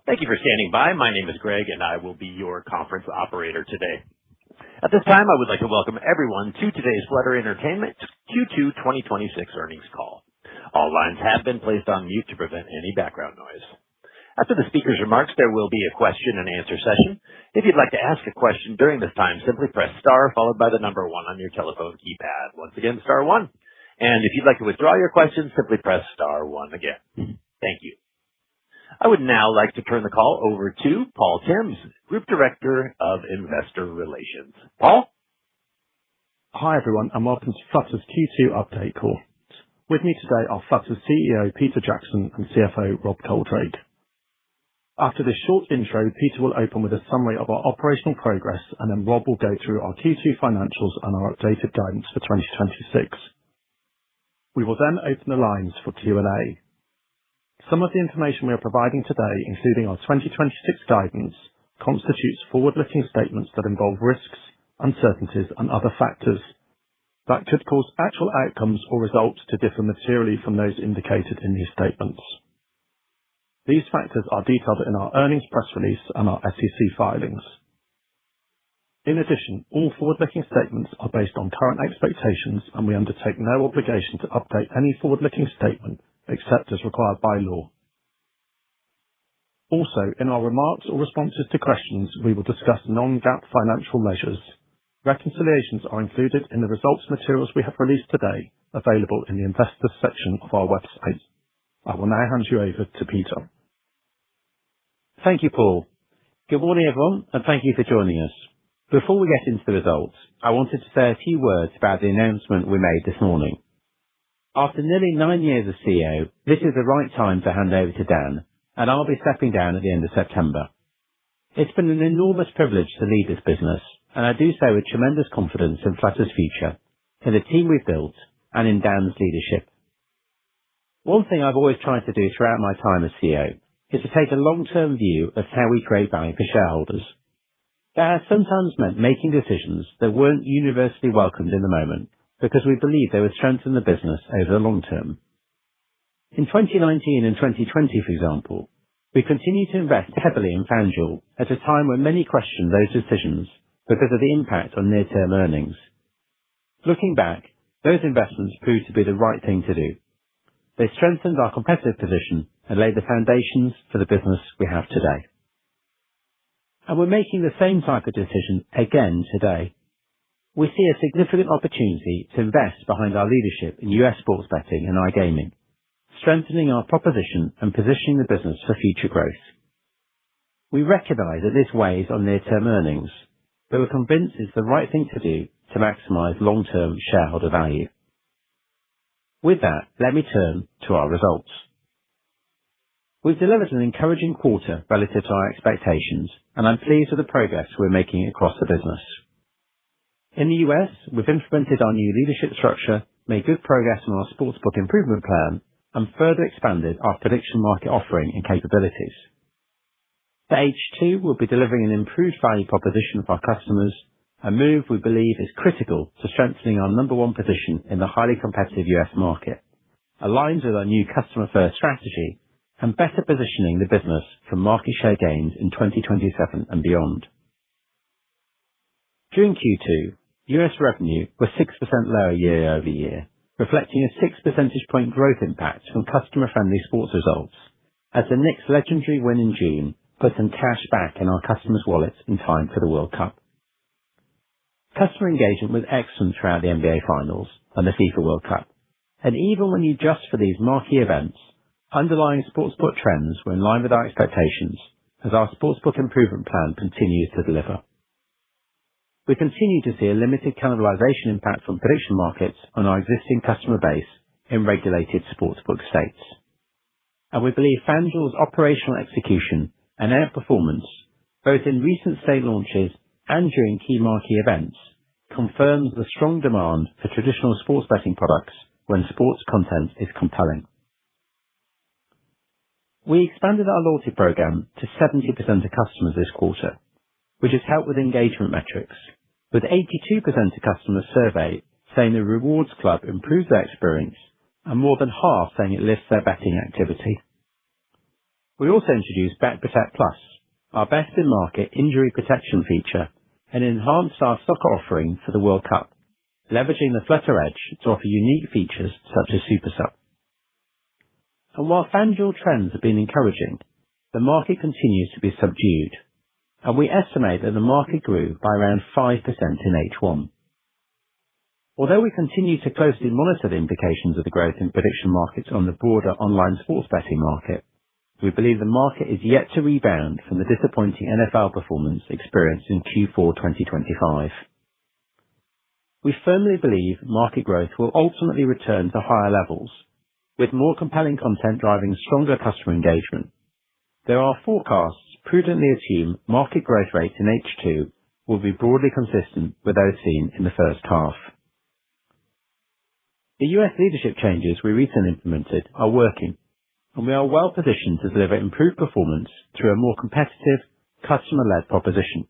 Thank you for standing by. My name is Greg, and I will be your conference operator today. At this time, I would like to welcome everyone to today's Flutter Entertainment Q2 2026 earnings call. All lines have been placed on mute to prevent any background noise. After the speaker's remarks, there will be a question and answer session. If you'd like to ask a question during this time, simply press star followed by the number 1 on your telephone keypad. Once again, star 1. And if you'd like to withdraw your question, simply press star 1 again. Thank you. I would now like to turn the call over to Paul Timms, Group Director of Investor Relations. Paul? Hi everyone, and welcome to Flutter's Q2 update call. With me today are Flutter's CEO Peter Jackson and CFO Rob Coldrake. After this short intro, Peter will open with a summary of our operational progress, and then Rob will go through our Q2 financials and our updated guidance for 2026. We will then open the lines for Q&A. Some of the information we are providing today, including our 2026 guidance, constitutes forward-looking statements that involve risks, uncertainties, and other factors that could cause actual outcomes or results to differ materially from those indicated in these statements. These factors are detailed in our earnings press release and our SEC filings. In addition, all forward-looking statements are based on current expectations, and we undertake no obligation to update any forward-looking statement except as required by law. Also, in our remarks or responses to questions, we will discuss non-GAAP financial measures. Reconciliations are included in the results materials we have released today, available in the Investors section of our website. I will now hand you over to Peter. Thank you, Paul. Good morning, everyone, and thank you for joining us. Before we get into the results, I wanted to say a few words about the announcement we made this morning. After nearly 9 years as CEO, this is the right time to hand over to Dan, and I'll be stepping down at the end of September. It's been an enormous privilege to lead this business, and I do so with tremendous confidence in Flutter's future, in the team we've built, and in Dan's leadership. One thing I've always tried to do throughout my time as CEO is to take a long-term view of how we create value for shareholders. That has sometimes meant making decisions that weren't universally welcomed in the moment, because we believe they would strengthen the business over the long term. In 2019 and 2020, for example, we continued to invest heavily in FanDuel at a time when many questioned those decisions because of the impact on near-term earnings. Looking back, those investments proved to be the right thing to do. They strengthened our competitive position and laid the foundations for the business we have today. And we're making the same type of decision again today. We see a significant opportunity to invest behind our leadership in US sports betting and iGaming, strengthening our proposition and positioning the business for future growth. We recognise that this weighs on near-term earnings, but we're convinced it's the right thing to do to maximise long-term shareholder value. With that, let me turn to our results. We've delivered an encouraging quarter relative to our expectations, and I'm pleased with the progress we're making across the business. In the US, we've implemented our new leadership structure, made good progress on our sportsbook improvement plan, and further expanded our prediction market offering and capabilities. For H2, we'll be delivering an improved value proposition for our customers, a move we believe is critical to strengthening our number 1 position in the highly competitive US market, aligns with our new customer-first strategy, and better positioning the business for market share gains in 2027 and beyond. During Q2, US revenue was 6% lower year over year, reflecting a 6 percentage point growth impact from customer-friendly sports results, as the Knicks' legendary win in June put some cash back in our customers' wallets in time for the World Cup. Customer engagement was excellent throughout the NBA Finals and the FIFA World Cup, and even when you adjust for these marquee events, underlying sportsbook trends were in line with our expectations as our sportsbook improvement plan continues to deliver. We continue to see a limited cannibalization impact from prediction markets on our existing customer base in regulated sportsbook states. And we believe FanDuel's operational execution and outperformance, both in recent state launches and during key marquee events, confirms the strong demand for traditional sports betting products when sports content is compelling. We expanded our loyalty program to 70% of customers this quarter, which has helped with engagement metrics, with 82% of customers surveyed saying the Rewards Club improves their experience and more than half saying it lifts their betting activity. We also introduced Bet Protect Plus, our best-in-market injury protection feature, and enhanced our soccer offering for the World Cup, leveraging the Flutter Edge to offer unique features such as Super Sub. And while FanDuel trends have been encouraging, the market continues to be subdued, and we estimate that the market grew by around 5% in H1. Although we continue to closely monitor the implications of the growth in prediction markets on the broader online sports betting market, we believe the market is yet to rebound from the disappointing NFL performance experienced in Q4 2025. We firmly believe market growth will ultimately return to higher levels, with more compelling content driving stronger customer engagement. There are forecasts prudently assume market growth rates in H2 will be broadly consistent with those seen in the first half. The US leadership changes we recently implemented are working, and we are well positioned to deliver improved performance through a more competitive, customer-led proposition.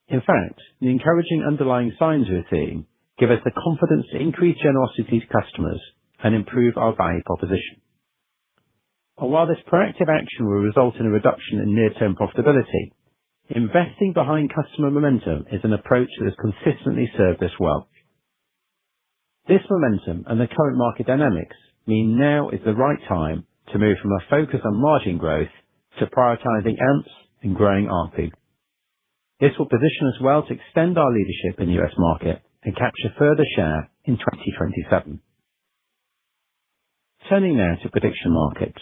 In fact, the encouraging underlying signs we're seeing give us the confidence to increase generosity to customers and improve our value proposition. And while this proactive action will result in a reduction in near-term profitability, investing behind customer momentum is an approach that has consistently served us well. This momentum and the current market dynamics mean now is the right time to move from a focus on margin growth to prioritizing AMPs and growing ARPU. This will position us well to extend our leadership in the US market and capture further share in 2027. Turning now to prediction markets.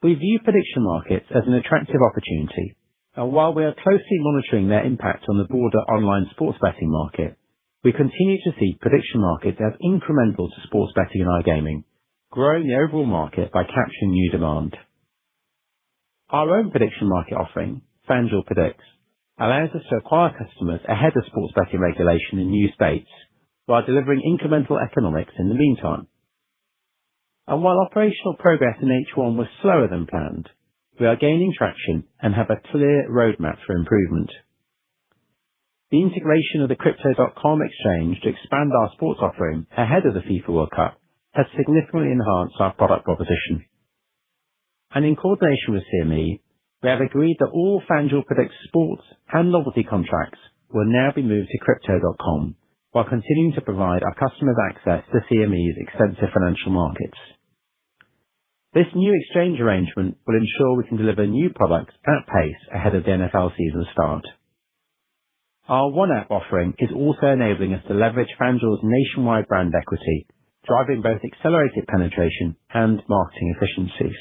We view prediction markets as an attractive opportunity, and while we are closely monitoring their impact on the broader online sports betting market, we continue to see prediction markets as incremental to sports betting and iGaming, growing the overall market by capturing new demand. Our own prediction market offering, FanDuel Predicts, allows us to acquire customers ahead of sports betting regulation in new states, while delivering incremental economics in the meantime. And while operational progress in H1 was slower than planned, we are gaining traction and have a clear roadmap for improvement. The integration of the Crypto.com exchange to expand our sports offering ahead of the FIFA World Cup has significantly enhanced our product proposition. And in coordination with CME, we have agreed that all FanDuel Predicts sports and novelty contracts will now be moved to Crypto.com, while continuing to provide our customers access to CME's extensive financial markets. This new exchange arrangement will ensure we can deliver new products at pace ahead of the NFL season start. Our One App offering is also enabling us to leverage FanDuel's nationwide brand equity, driving both accelerated penetration and marketing efficiencies.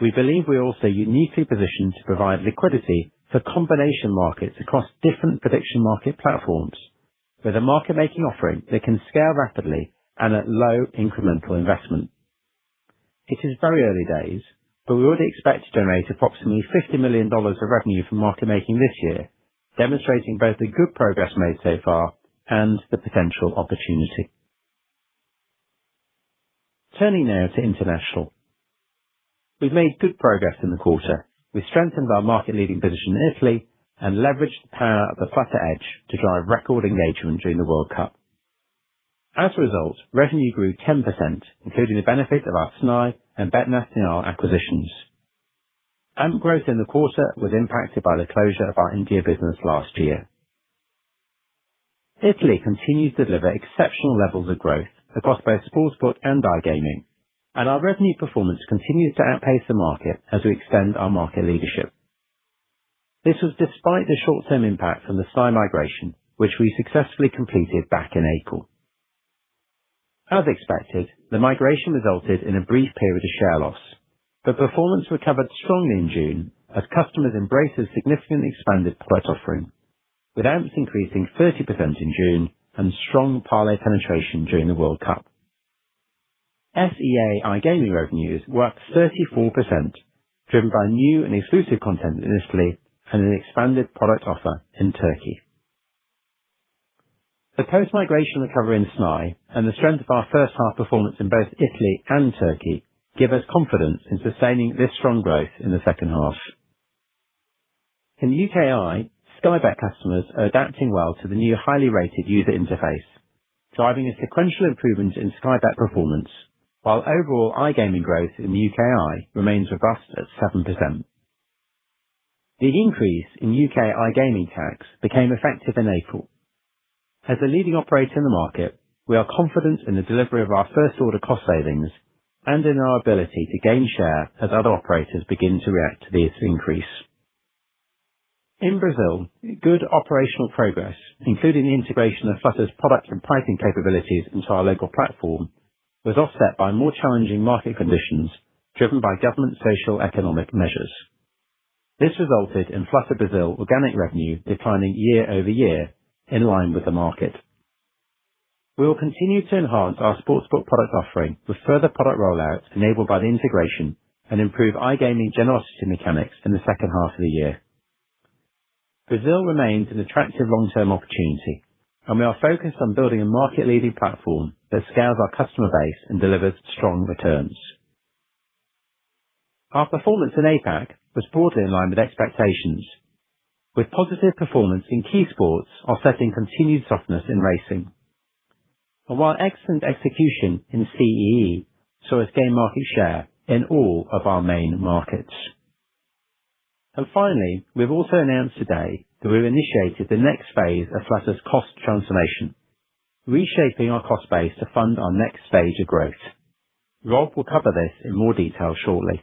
We believe we are also uniquely positioned to provide liquidity for combination markets across different prediction market platforms, with a market-making offering that can scale rapidly and at low incremental investment. It is very early days, but we already expect to generate approximately $50 million of revenue from market making this year, demonstrating both the good progress made so far and the potential opportunity. Turning now to international. We've made good progress in the quarter. We strengthened our market-leading position in Italy and leveraged the power of the Flutter Edge to drive record engagement during the World Cup. As a result, revenue grew 10%, including the benefit of our SNAI and Bet Nacional acquisitions. AMP growth in the quarter was impacted by the closure of our India business last year. Italy continues to deliver exceptional levels of growth across both sportsbook and iGaming, and our revenue performance continues to outpace the market as we extend our market leadership. This was despite the short-term impact from the SNAI migration, which we successfully completed back in April. As expected, the migration resulted in a brief period of share loss, but performance recovered strongly in June as customers embraced a significantly expanded product offering, with AMPs increasing 30% in June and strong parlay penetration during the World Cup. SEA iGaming revenues were up 34%, driven by new and exclusive content in Italy and an expanded product offer in Turkey. The post-migration recovery in SNAI and the strength of our first half performance in both Italy and Turkey give us confidence in sustaining this strong growth in the second half. In the UKI, Sky Bet customers are adapting well to the new highly rated user interface, driving a sequential improvement in Sky Bet performance, while overall iGaming growth in the UKI remains robust at 7%. The increase in UK iGaming tax became effective in April. As the leading operator in the market, we are confident in the delivery of our first-order cost savings and in our ability to gain share as other operators begin to react to this increase. In Brazil, good operational progress, including the integration of Flutter's product and pricing capabilities into our local platform, was offset by more challenging market conditions driven by government social economic measures. This resulted in Flutter Brazil organic revenue declining year-over-year in line with the market. We will continue to enhance our sportsbook product offering with further product rollouts enabled by the integration and improve iGaming generosity mechanics in the second half of the year. Brazil remains an attractive long-term opportunity, and we are focused on building a market-leading platform that scales our customer base and delivers strong returns. Our performance in APAC was broadly in line with expectations, with positive performance in key sports offsetting continued softness in racing. And while excellent execution in CEE saw us gain market share in all of our main markets. And finally, we've also announced today that we've initiated the next phase of Flutter's cost transformation, reshaping our cost base to fund our next stage of growth. Rob will cover this in more detail shortly.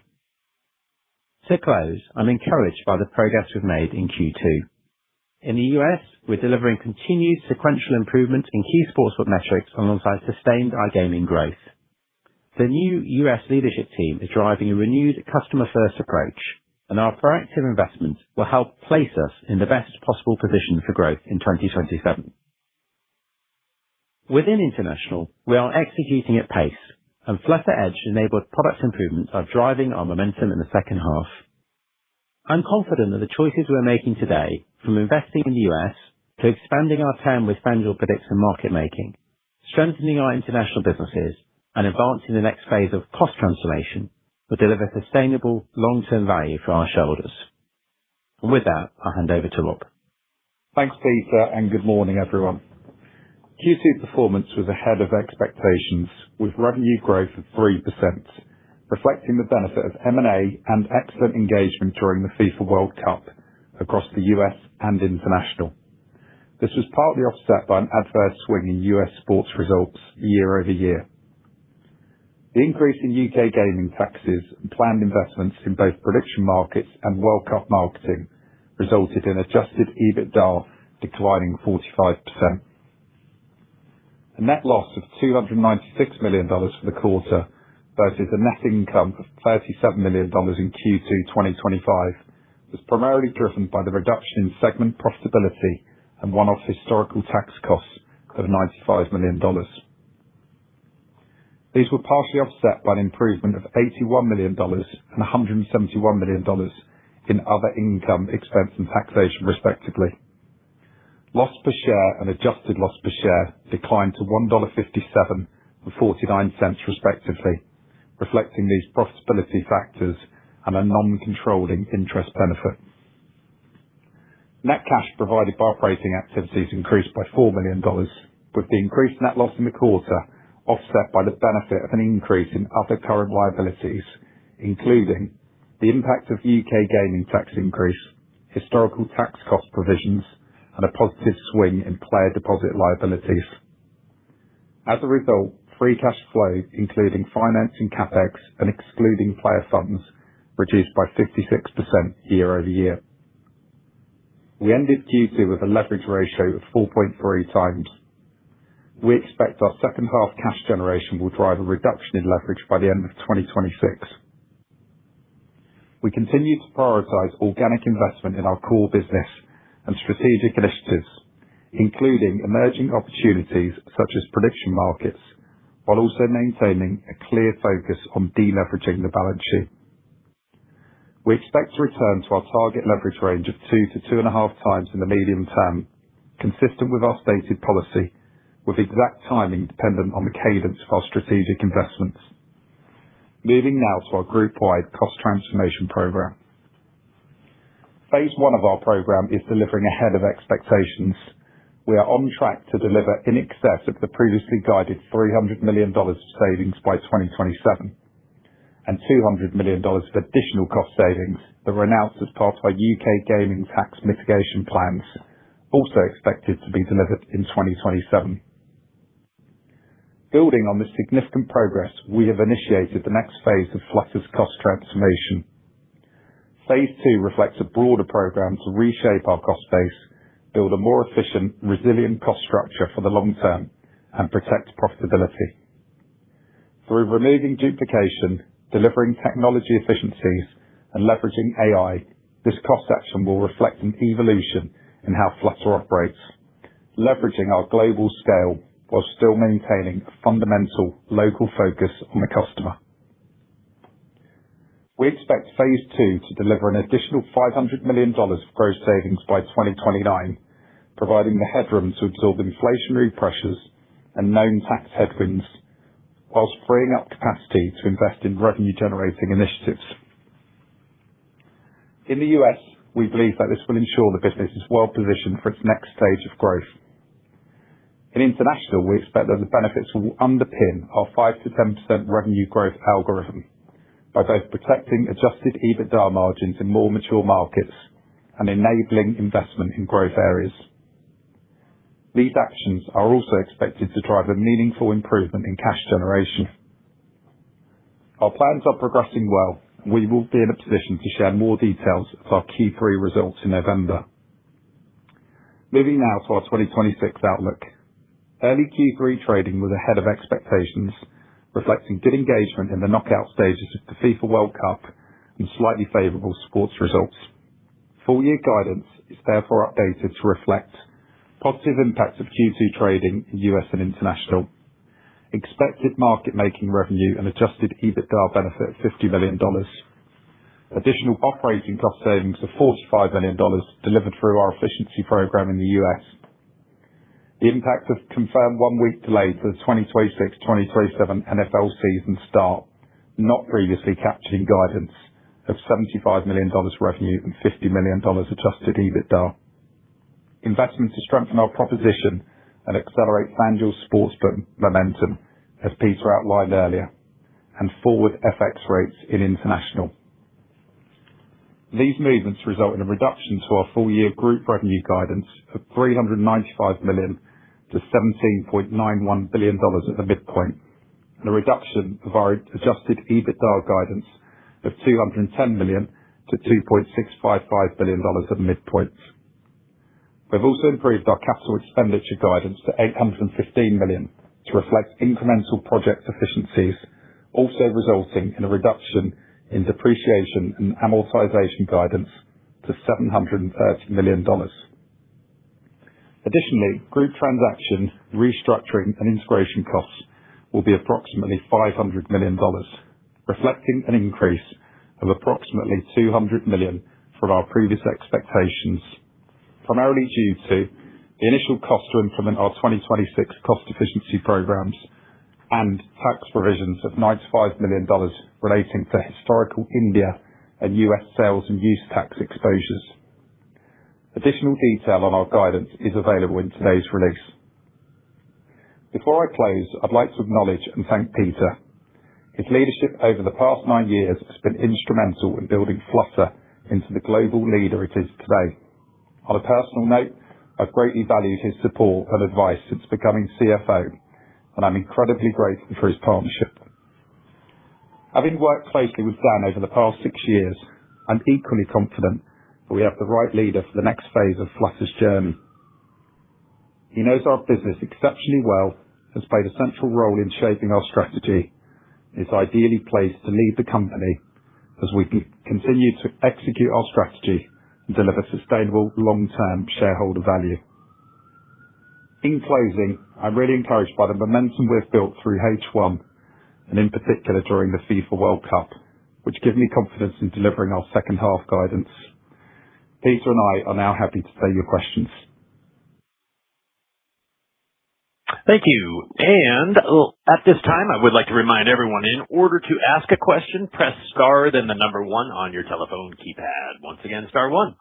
To close, I'm encouraged by the progress we've made in Q2. In the US, we're delivering continued sequential improvement in key sportsbook metrics alongside sustained iGaming growth. The new US leadership team is driving a renewed customer-first approach, and our proactive investment will help place us in the best possible position for growth in 2027. Within international, we are executing at pace, and Flutter Edge-enabled product improvements are driving our momentum in the second half. I'm confident that the choices we're making today, from investing in the US to expanding our TAM with FanDuel prediction market making, strengthening our international businesses, and advancing the next phase of cost transformation, will deliver sustainable long-term value for our shareholders. And with that, I'll hand over to Rob. Thanks, Peter, and good morning, everyone. Q2 performance was ahead of expectations, with revenue growth of 3%, reflecting the benefit of M&A and excellent engagement during the FIFA World Cup across the US and international. This was partly offset by an adverse swing in US sports results year-over-year. The increase in UK gaming taxes and planned investments in both prediction markets and World Cup marketing resulted in adjusted EBITDA declining 45%. A net loss of $296 million for the quarter versus a net income of $37 million in Q2 2025 was primarily driven by the reduction in segment profitability and one-off historical tax costs of $95 million. These were partially offset by an improvement of $81 million and $171 million in other income, expense and taxation respectively. Loss per share and adjusted loss per share declined to $1.57 and 49 cents respectively, reflecting these profitability factors and a non-controlling interest benefit. Net cash provided by operating activities increased by $4 million, with the increased net loss in the quarter offset by the benefit of an increase in other current liabilities, including the impact of UK gaming tax increase, historical tax cost provisions, and a positive swing in player deposit liabilities. As a result, free cash flow, including financing CapEx and excluding player funds, reduced by 56% year-over-year. We ended Q2 with a leverage ratio of 4.3 times. We expect our second half cash generation will drive a reduction in leverage by the end of 2026. We continue to prioritize organic investment in our core business and strategic initiatives, including emerging opportunities such as prediction markets, while also maintaining a clear focus on deleveraging the balance sheet. We expect to return to our target leverage range of 2 to 2.5 times in the medium term, consistent with our stated policy, with exact timing dependent on the cadence of our strategic investments. Moving now to our group-wide cost transformation program. Phase 1 of our program is delivering ahead of expectations, we are on track to deliver in excess of the previously guided $300 million of savings by 2027 and $200 million of additional cost savings that were announced as part of our UK gaming tax mitigation plans, also expected to be delivered in 2027. Building on this significant progress, we have initiated the next phase of Flutter's cost transformation. Phase 2 reflects a broader program to reshape our cost base, build a more efficient, resilient cost structure for the long term, and protect profitability. Through removing duplication, delivering technology efficiencies, and leveraging AI, this cost action will reflect an evolution in how Flutter operates, leveraging our global scale while still maintaining a fundamental local focus on the customer. We expect phase 2 to deliver an additional $500 million of gross savings by 2029, providing the headroom to absorb inflationary pressures and known tax headwinds, whilst freeing up capacity to invest in revenue-generating initiatives. In the US, we believe that this will ensure the business is well positioned for its next stage of growth. In international, we expect that the benefits will underpin our 5 to 10% revenue growth algorithm by both protecting adjusted EBITDA margins in more mature markets and enabling investment in growth areas. These actions are also expected to drive a meaningful improvement in cash generation. Our plans are progressing well, and we will be in a position to share more details of our Q3 results in November. Moving now to our 2026 outlook. Early Q3 trading was ahead of expectations, reflecting good engagement in the knockout stages of the FIFA World Cup and slightly favourable sports results. Full-year guidance is therefore updated to reflect positive impact of Q2 trading in US and international, expected market-making revenue and adjusted EBITDA benefit of $50 million, additional operating cost savings of $45 million delivered through our efficiency program in the US, the impact of confirmed one-week delay to the 2026-2027 NFL season start, not previously captured in guidance, of $75 million revenue and $50 million adjusted EBITDA. Investment to strengthen our proposition and accelerate FanDuel sportsbook momentum, as Peter outlined earlier, and forward FX rates in international. These movements result in a reduction to our full-year group revenue guidance of $395 million to $17.91 billion at the midpoint, and a reduction of our adjusted EBITDA guidance of $210 million to $2.655 billion at the midpoint. We've also improved our capital expenditure guidance to $815 million to reflect incremental project efficiencies, also resulting in a reduction in depreciation and amortization guidance to $730 million. Additionally, group transaction, restructuring and integration costs will be approximately $500 million, reflecting an increase of approximately $200 million from our previous expectations, primarily due to the initial cost to implement our 2026 cost efficiency programs and tax provisions of $95 million relating to historical India and US sales and use tax exposures. Additional detail on our guidance is available in today's release. Before I close, I'd like to acknowledge and thank Peter. His leadership over the past 9 years has been instrumental in building Flutter into the global leader it is today. On a personal note, I've greatly valued his support and advice since becoming CFO, and I'm incredibly grateful for his partnership. Having worked closely with Dan over the past 6 years, I'm equally confident that we have the right leader for the next phase of Flutter's journey. He knows our business exceptionally well, has played a central role in shaping our strategy, and is ideally placed to lead the company as we continue to execute our strategy and deliver sustainable long-term shareholder value. In closing, I'm really encouraged by the momentum we've built through H1, and in particular during the FIFA World Cup, which gives me confidence in delivering our second half guidance. Peter and I are now happy to take your questions. Thank you. And at this time, I would like to remind everyone, in order to ask a question, press star, then the number 1 on your telephone keypad. Once again, star 1.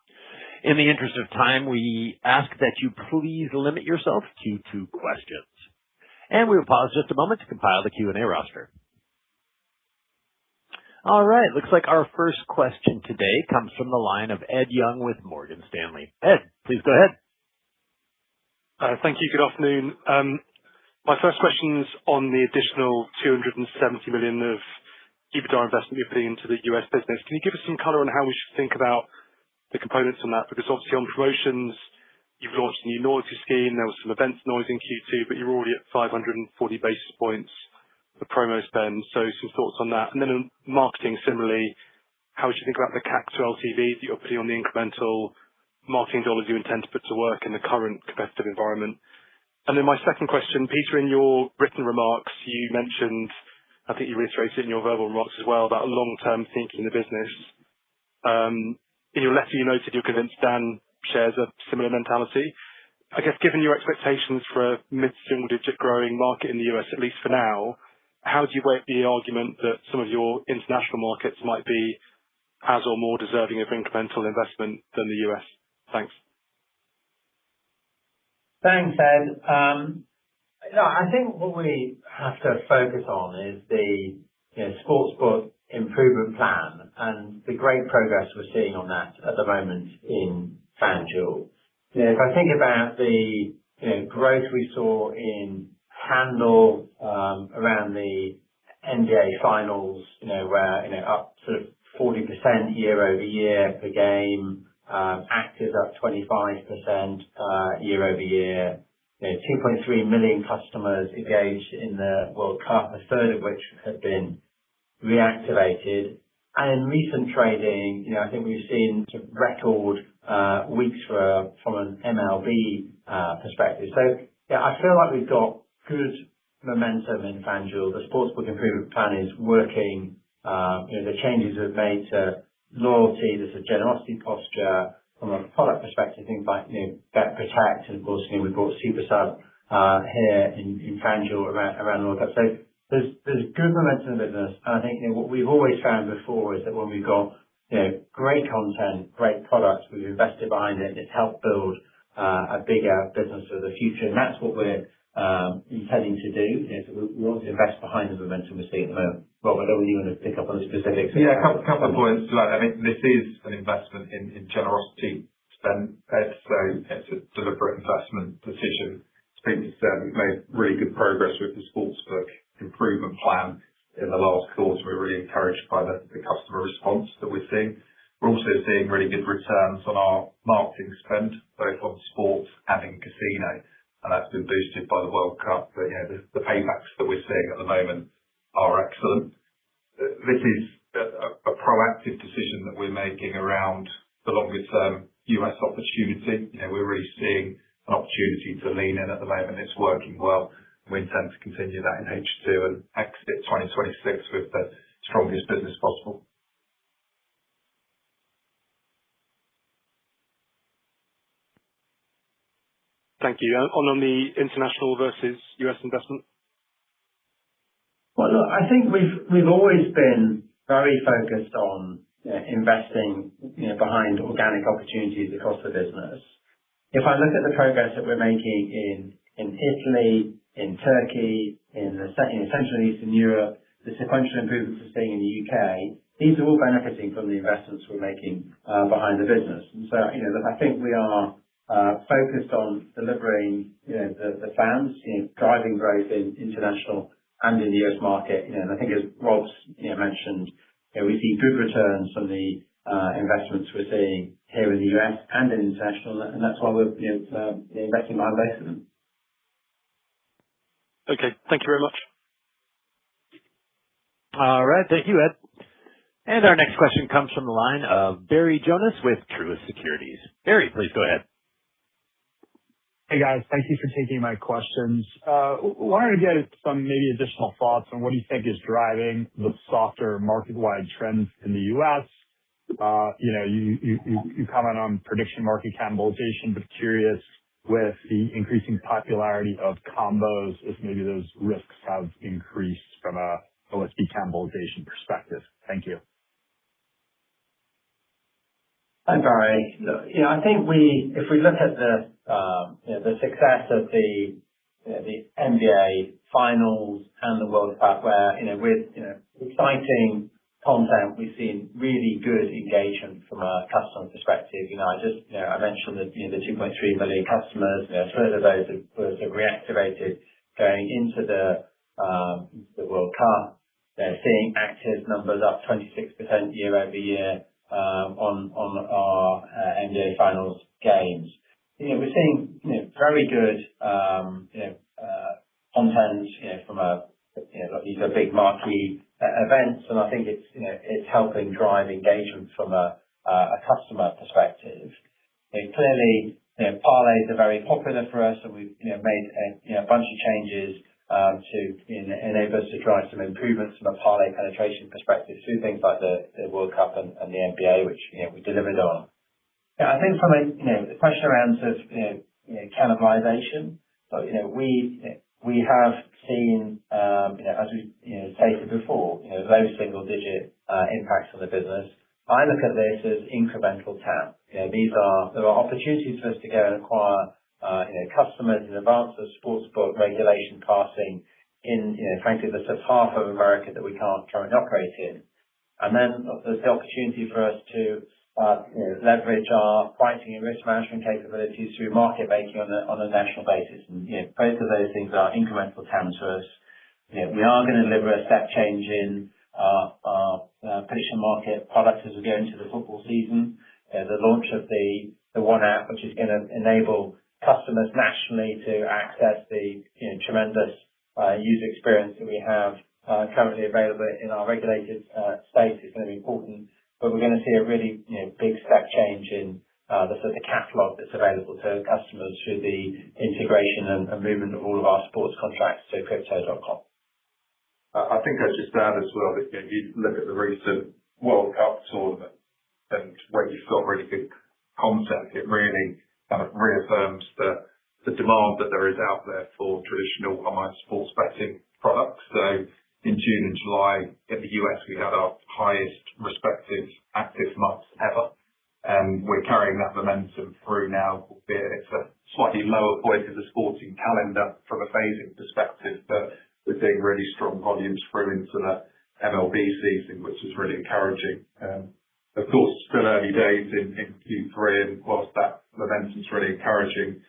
In the interest of time, we ask that you please limit yourself to 2 questions. And we will pause just a moment to compile the Q&A roster. All right, looks like our first question today comes from the line of Ed Young with Morgan Stanley. Ed, please go ahead. Thank you. Good afternoon. My first question's on the additional $270 million of EBITDA investment you're putting into the U.S. business. Can you give us some color on how we should think about the components on that? Because obviously on promotions, you've launched a new loyalty scheme. There was some events noise in Q2, but you're already at 540 basis points for promo spend. So some thoughts on that. And then on marketing, similarly, how would you think about the CAC to LTV that you're putting on the incremental marketing dollars you intend to put to work in the current competitive environment? And then my second question, Peter, in your written remarks, you mentioned, I think you reiterated in your verbal remarks as well, about long-term thinking in the business. In your letter, you noted you're convinced Dan shares a similar mentality. I guess given your expectations for a mid-single-digit growing market in the US, at least for now, how do you weigh the argument that some of your international markets might be as or more deserving of incremental investment than the US? Thanks. Thanks, Ed. I think what we have to focus on is the sportsbook improvement plan and the great progress we're seeing on that at the moment in FanDuel. If I think about the growth we saw in handle around the NBA finals, where up sort of 40% year over year per game, actives up 25% year over year, 2.3 million customers engaged in the World Cup, a third of which have been reactivated. And in recent trading, I think we've seen sort of record weeks from an MLB perspective. So I feel like we've got good momentum in FanDuel. The sportsbook improvement plan is working. The changes we've made to loyalty, there's a generosity posture from a product perspective, things like Bet Protect, and of course we brought Super Sub here in FanDuel around the World Cup. So there's good momentum in the business, and I think what we've always found before is that when we've got great content, great products, we've invested behind it, it's helped build a bigger business for the future, and that's what we're intending to do. So we want to invest behind the momentum we're seeing at the moment. Rob, I don't know if you want to pick up on the specifics. Yeah, a couple of points to that. I mean, this is an investment in generosity spend, Ed, so it's a deliberate investment decision. As Peter said, we've made really good progress with the sportsbook improvement plan in the last quarter. We're really encouraged by the customer response that we're seeing. We're also seeing really good returns on our marketing spend, both on sports and in casino, and that's been boosted by the World Cup. But the paybacks that we're seeing at the moment are excellent. This is a proactive decision that we're making around the longer term US opportunity. We're really seeing an opportunity to lean in at the moment. It's working well. We intend to continue that in H2 and exit 2026 with the strongest business possible. Thank you. On the international versus US investment? Well, look, I think we've always been very focused on investing behind organic opportunities across the business. If I look at the progress that we're making in Italy, in Turkey, in Central and Eastern Europe, the sequential improvements we're seeing in the UK, these are all benefiting from the investments we're making behind the business. And so, look, I think we are focused on delivering the fans, driving growth in international and in the US market. And I think as Rob's mentioned, we see good returns from the investments we're seeing here in the US and in international, and that's why we're investing behind both of them. Okay, thank you very much. All right, thank you, Ed. And our next question comes from the line of Barry Jonas with Truist Securities. Barry, please go ahead. Hey guys, thank you for taking my questions. Wanted to get some maybe additional thoughts on what do you think is driving the softer market-wide trends in the US. You comment on prediction market cannibalization, but curious with the increasing popularity of combos, if maybe those risks have increased from a OSB cannibalization perspective. Thank you. Hi, Barry. Look, I think if we look at the success of the NBA finals and the World Cup, where with exciting content, we've seen really good engagement from a customer perspective. I mentioned that the 2.3 million customers, a third of those have reactivated going into the World Cup. They're seeing active numbers up 26% year-over-year on our NBA finals games. We're seeing very good content from these are big marquee events, and I think it's helping drive engagement from a customer perspective. Clearly, parlays are very popular for us, and we've made a bunch of changes to enable us to drive some improvements from a parlay penetration perspective through things like the World Cup and the NBA, which we delivered on. I think from the question around sort of cannibalization, we have seen, as we stated before, low single-digit impacts on the business. I look at this as incremental TAM. There are opportunities for us to go and acquire customers in advance of sportsbook regulation passing in, frankly, the sort of half of America that we can't currently operate in. And then there's the opportunity for us to leverage our pricing and risk management capabilities through market making on a national basis. And both of those things are incremental TAM to us. We are going to deliver a step change in our prediction market products as we go into the football season. The launch of the One app, which is going to enable customers nationally to access the tremendous user experience that we have currently available in our regulated states, is going to be important. But we're going to see a really big step change in the sort of catalogue that's available to customers through the integration and movement of all of our sports contracts to crypto.com. I think I'd just add as well that if you look at the recent World Cup tournament and where you've got really good content, it really kind of reaffirms the demand that there is out there for traditional online sports betting products. So in June and July in the US, we had our highest respective active months ever. And we're carrying that momentum through now, albeit it's a slightly lower point of the sporting calendar from a phasing perspective, but we're seeing really strong volumes through into the MLB season, which is really encouraging. Of course, still early days in Q3, and whilst that momentum's really encouraging,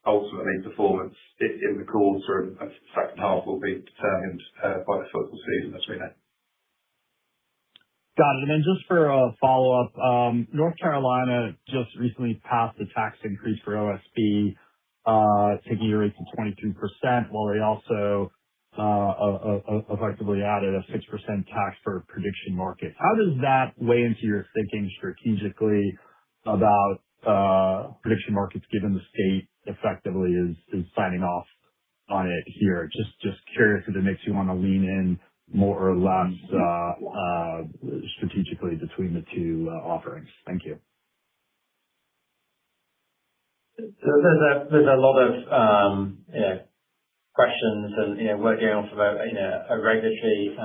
ultimately performance in the quarter and the second half will be determined by the football season, as we know. Got it. And then just for a follow-up, North Carolina just recently passed a tax increase for OSB, taking your rate to 23%, while they also effectively added a 6% tax for prediction markets. How does that weigh into your thinking strategically about prediction markets, given the state effectively is signing off on it here? Just curious if it makes you want to lean in more or less strategically between the two offerings. Thank you. So there's a lot of questions and work going on from a regulatory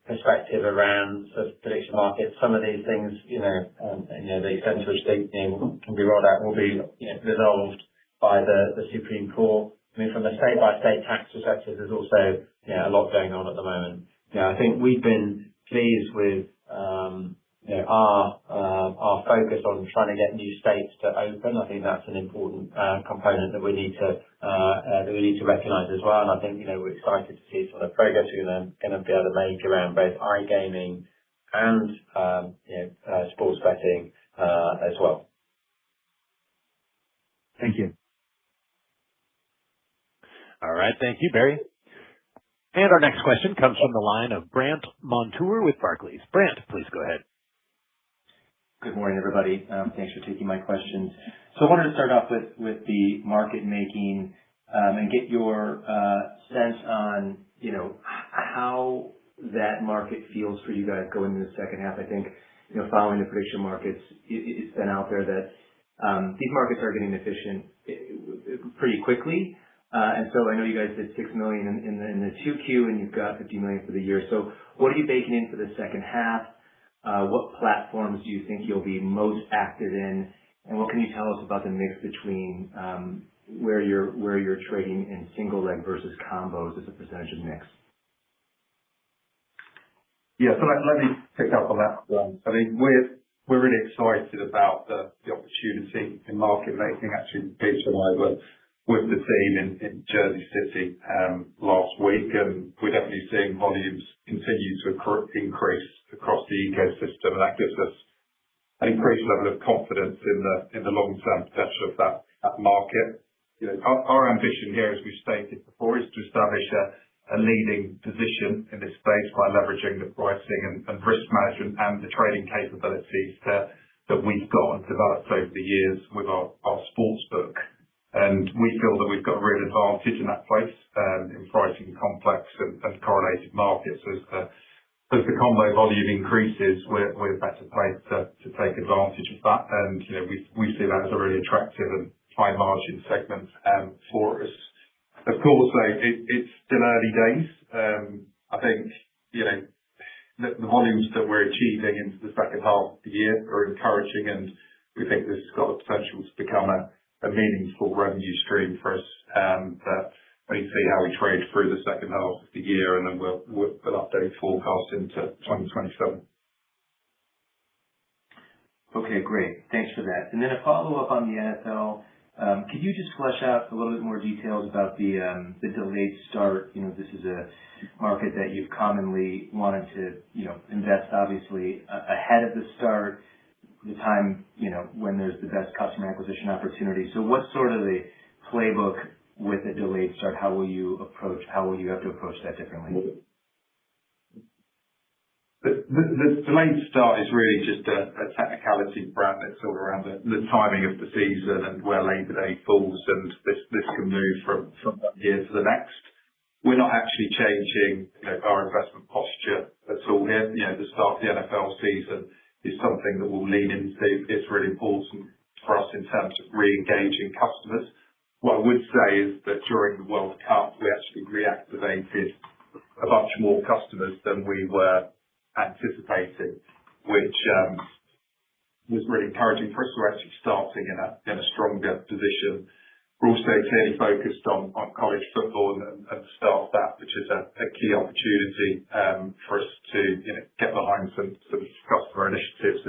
perspective around sort of prediction markets. Some of these things, the extent to which they can be rolled out will be resolved by the Supreme Court. I mean, from a state-by-state tax perspective, there's also a lot going on at the moment. I think we've been pleased with our focus on trying to get new states to open. I think that's an important component that we need to recognise as well. And I think we're excited to see some of the progress we're going to be able to make around both iGaming and sports betting as well. Thank you. All right. Thank you, Barry. And our next question comes from the line of Brandt Montour with Barclays. Brandt, please go ahead. Good morning, everybody. Thanks for taking my questions. So I wanted to start off with the market making and get your sense on, how that market feels for you guys going into the second half. I think, following the prediction markets, it's been out there that these markets are getting efficient pretty quickly. And so I know you guys did $6 million in the 2Q, and you've got $50 million for the year. So what are you baking in for the second half? What platforms do you think you'll be most active in? And what can you tell us about the mix between where you're trading in single leg versus combos as a percentage of mix? Yeah. So let me pick up on that one. I mean, we're really excited about the opportunity in market making. Actually, Peter and I were with the team in Jersey City last week, and we're definitely seeing volumes continue to increase across the ecosystem, and that gives us an increased level of confidence in the long-term potential of that market. You know, our ambition here, as we've stated before, is to establish a leading position in this space by leveraging the pricing and risk management and the trading capabilities that we've got and developed over the years with our sports book. And we feel that we've got a real advantage in that place in pricing complex and correlated markets. As the combo volume increases, we're better placed to take advantage of that. And you know, we see that as a really attractive and high margin segment for us. Of course, it's still early days. I think, you know, the volumes that we're achieving into the second half of the year are encouraging, and we think this has got the potential to become a meaningful revenue stream for us. But we see how we trade through the second half of the year, and then we'll update forecast into 2027. Okay, great. Thanks for that. And then a follow-up on the NFL. Could you just flesh out a little bit more details about the delayed start? You know, this is a market that you've commonly wanted to, you know, invest obviously ahead of the start, the time, you know, when there's the best customer acquisition opportunity. So what's sort of the playbook with a delayed start? How will you have to approach that differently? The delayed start is really just a technicality, Brad. It's all around the timing of the season and where Labor Day falls, and this can move from one year to the next. We're not actually changing, you know, our investment posture at all here. You know, the start of the NFL season is something that we'll lean into. It's really important for us in terms of re-engaging customers. What I would say is that during the World Cup, we actually reactivated a bunch more customers than we were anticipating, which was really encouraging for us. We're actually starting in a stronger position. We're also clearly focused on college football and the start of that, which is a key opportunity for us to, you know, get behind some customer initiatives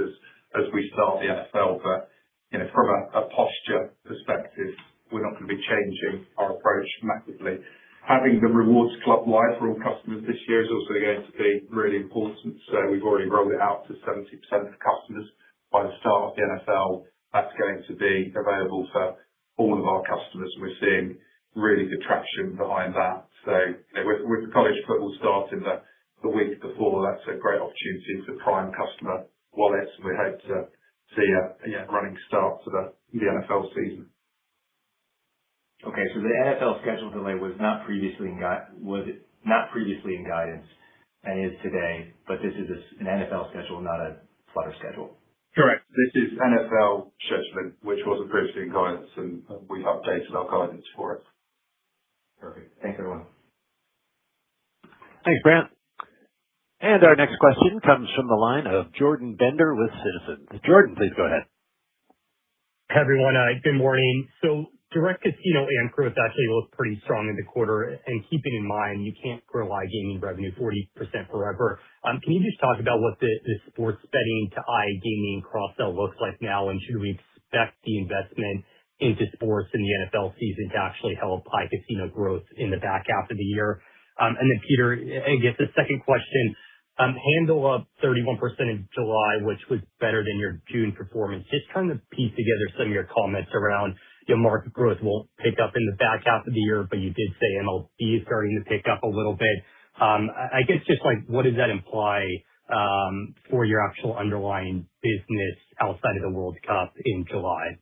as we start the NFL. But you know, from a posture perspective, we're not going to be changing our approach massively. Having the rewards club live for all customers this year is also going to be really important. So we've already rolled it out to 70% of customers by the start of the NFL. That's going to be available for all of our customers. We're seeing really good traction behind that. So you know, with college football starting the week before, that's a great opportunity to prime customer wallets. We hope to see a running start to the NFL season. Okay, so the NFL schedule delay was not previously in guidance and is today, but this is an NFL schedule, not a Flutter schedule. Correct. This is NFL scheduling, which wasn't previously in guidance, and we've updated our guidance for it. Perfect. Thanks, everyone. Thanks, Brant. And our next question comes from the line of Jordan Bender with Citizens. Jordan, please go ahead. Hey, everyone. Good morning. So direct casino AMP growth actually looked pretty strong in the quarter, and keeping in mind you can't grow iGaming revenue 40% forever. Can you just talk about what the sports betting to iGaming cross-sell looks like now, and should we expect the investment into sports in the NFL season to actually help iCasino growth in the back half of the year? And then Peter, I guess the second question, handle up 31% in July, which was better than your June performance. Just trying to piece together some of your comments around your market growth won't pick up in the back half of the year, but you did say MLB is starting to pick up a little bit. I guess just like, what does that imply for your actual underlying business outside of the World Cup in July?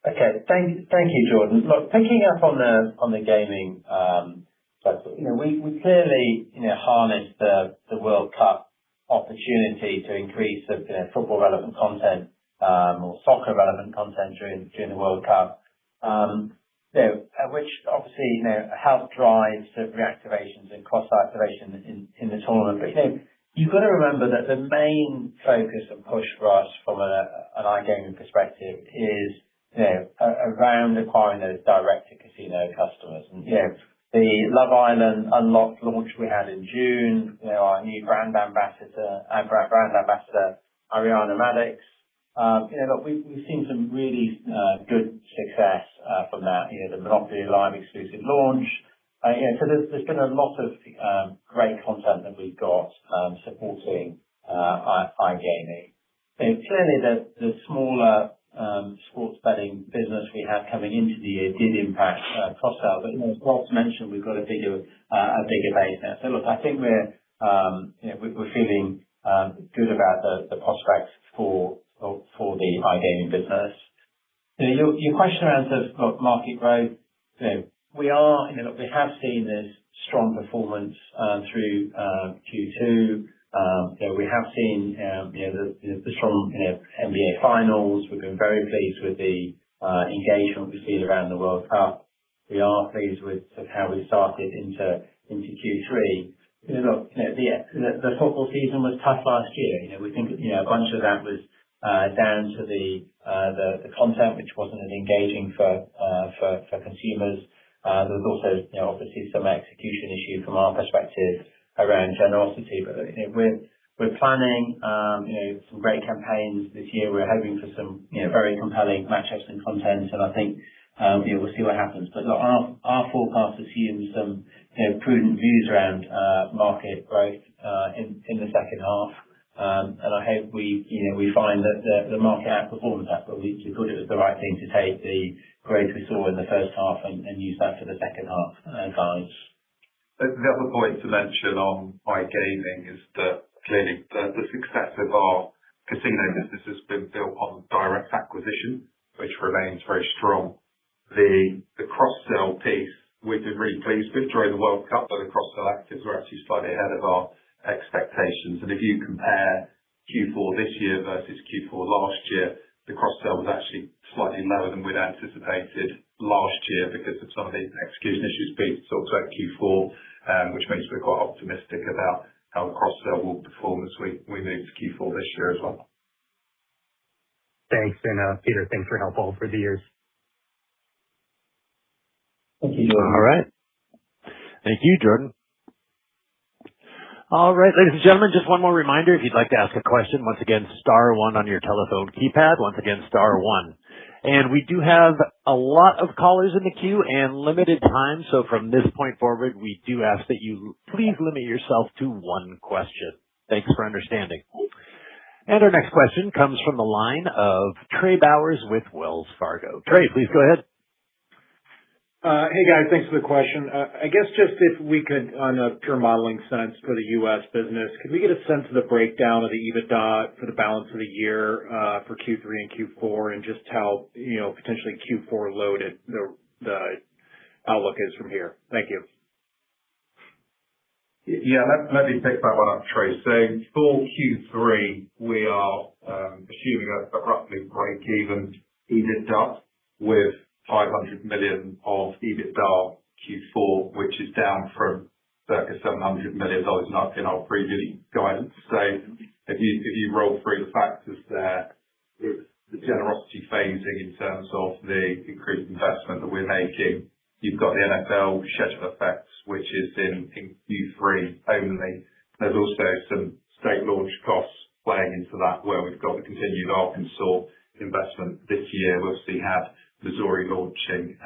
Okay. Thank you, Jordan. Look, picking up on the gaming, you know, we clearly, you know, harnessed the World Cup opportunity to increase the, you know, football relevant content or soccer relevant content during the World Cup, you know, which obviously, you know, helped drive sort of reactivations and cross activation in the tournament. But you know, you've got to remember that the main focus and push for us from an iGaming perspective is, around acquiring those direct-to-casino customers. And, the Love Island Unlocked launch we had in June, our new brand ambassador, Ariana Madix. Look, we've seen some really good success from that. The Monopoly Live exclusive launch. So there's been a lot of great content that we've got supporting iGaming. Clearly, the smaller sports betting business we had coming into the year did impact cross-sell. But as Rob's mentioned, we've got a bigger base now. So look, I think we're feeling good about the prospects for the iGaming business. Your question around sort of market growth, we have seen this strong performance through Q2. We have seen the strong NBA finals. We've been very pleased with the engagement we've seen around the World Cup. We are pleased with how we started into Q3. The football season was tough last year. We think a bunch of that was down to the content, which wasn't as engaging for consumers. There was also obviously some execution issue from our perspective around generosity. But we're planning some great campaigns this year. We're hoping for some very compelling matchups and content, and I think we'll see what happens. But look, our forecast assumes some prudent views around market growth in the second half. And I hope we find that the market outperforms that, but we thought it was the right thing to take the growth we saw in the first half and use that for the second half guides. The other point to mention on iGaming is that clearly the success of our casino business has been built on direct acquisition, which remains very strong. The cross-sell piece we've been really pleased with during the World Cup, but the cross-sell actives were actually slightly ahead of our expectations. And if you compare Q4 this year versus Q4 last year, the cross-sell was actually slightly lower than we'd anticipated last year because of some of the execution issues Pete talked about Q4, which makes me quite optimistic about how the cross-sell will perform as we move to Q4 this year as well. Thanks. And Peter, thanks for help over the years. Thank you, Jordan. All right. Thank you, Jordan. All right, ladies and gentlemen, just one more reminder. If you'd like to ask a question, once again, star one on your telephone keypad. Once again, star one. And we do have a lot of callers in the queue and limited time. So from this point forward, we do ask that you please limit yourself to one question. Thanks for understanding. And our next question comes from the line of Trey Bowers with Wells Fargo. Trey, please go ahead. Hey guys, thanks for the question. I guess just if we could, on a pure modeling sense for the U.S. business, could we get a sense of the breakdown of the EBITDA for the balance of the year for Q3 and Q4, and just how potentially Q4 loaded the outlook is from here? Thank you. Yeah, let me pick that one up, Trey. So for Q3, we are assuming a roughly break-even EBITDA with $500 million of EBITDA Q4, which is down from circa $700 million in our previous guidance. So if you roll through the factors there, it's the generosity phasing in terms of the increased investment that we're making. You've got the NFL schedule effects, which is in Q3 only. There's also some state launch costs playing into that, where we've got the continued Arkansas investment this year. We'll see had Missouri launching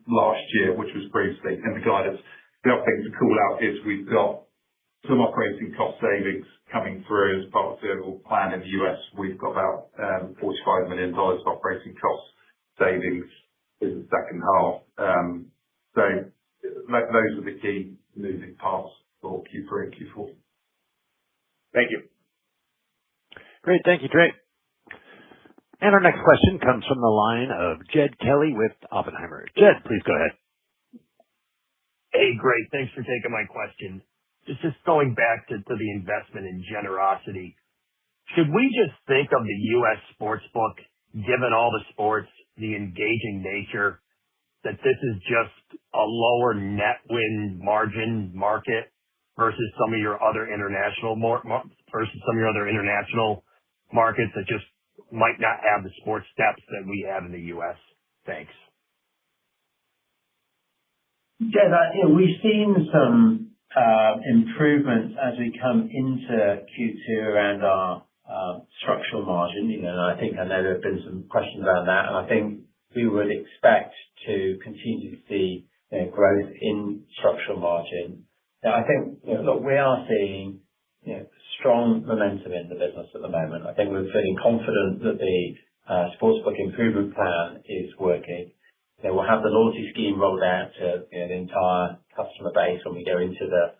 last year, which was previously in the guidance. The other thing to call out is we've got some operating cost savings coming through as part of the overall plan in the US. We've got about $45 million operating cost savings in the second half. So those are the key moving parts for Q3 and Q4. Thank you. Great. Thank you, Trey. And our next question comes from the line of Jed Kelly with Oppenheimer. Jed, please go ahead. Hey, great. Thanks for taking my question. Just going back to the investment in generosity, should we just think of the U.S. sportsbook, given all the sports, the engaging nature, that this is just a lower net win margin market versus some of your other international markets that just might not have the sports steps that we have in the U.S.? Thanks. Yeah, we've seen some improvements as we come into Q2 around our structural margin. I know there have been some questions around that, and I think we would expect to continue to see growth in structural margin. Now, I think, look, we are seeing strong momentum in the business at the moment. I think we're feeling confident that the Sportsbook Improvement Plan is working. We'll have the loyalty scheme rolled out to the entire customer base when we go into the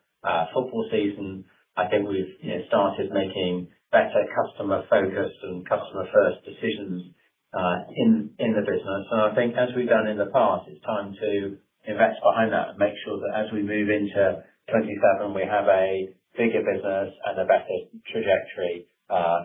football season. I think we've started making better customer-focused and customer-first decisions in the business. And I think, as we've done in the past, it's time to invest behind that and make sure that as we move into 27, we have a bigger business and a better trajectory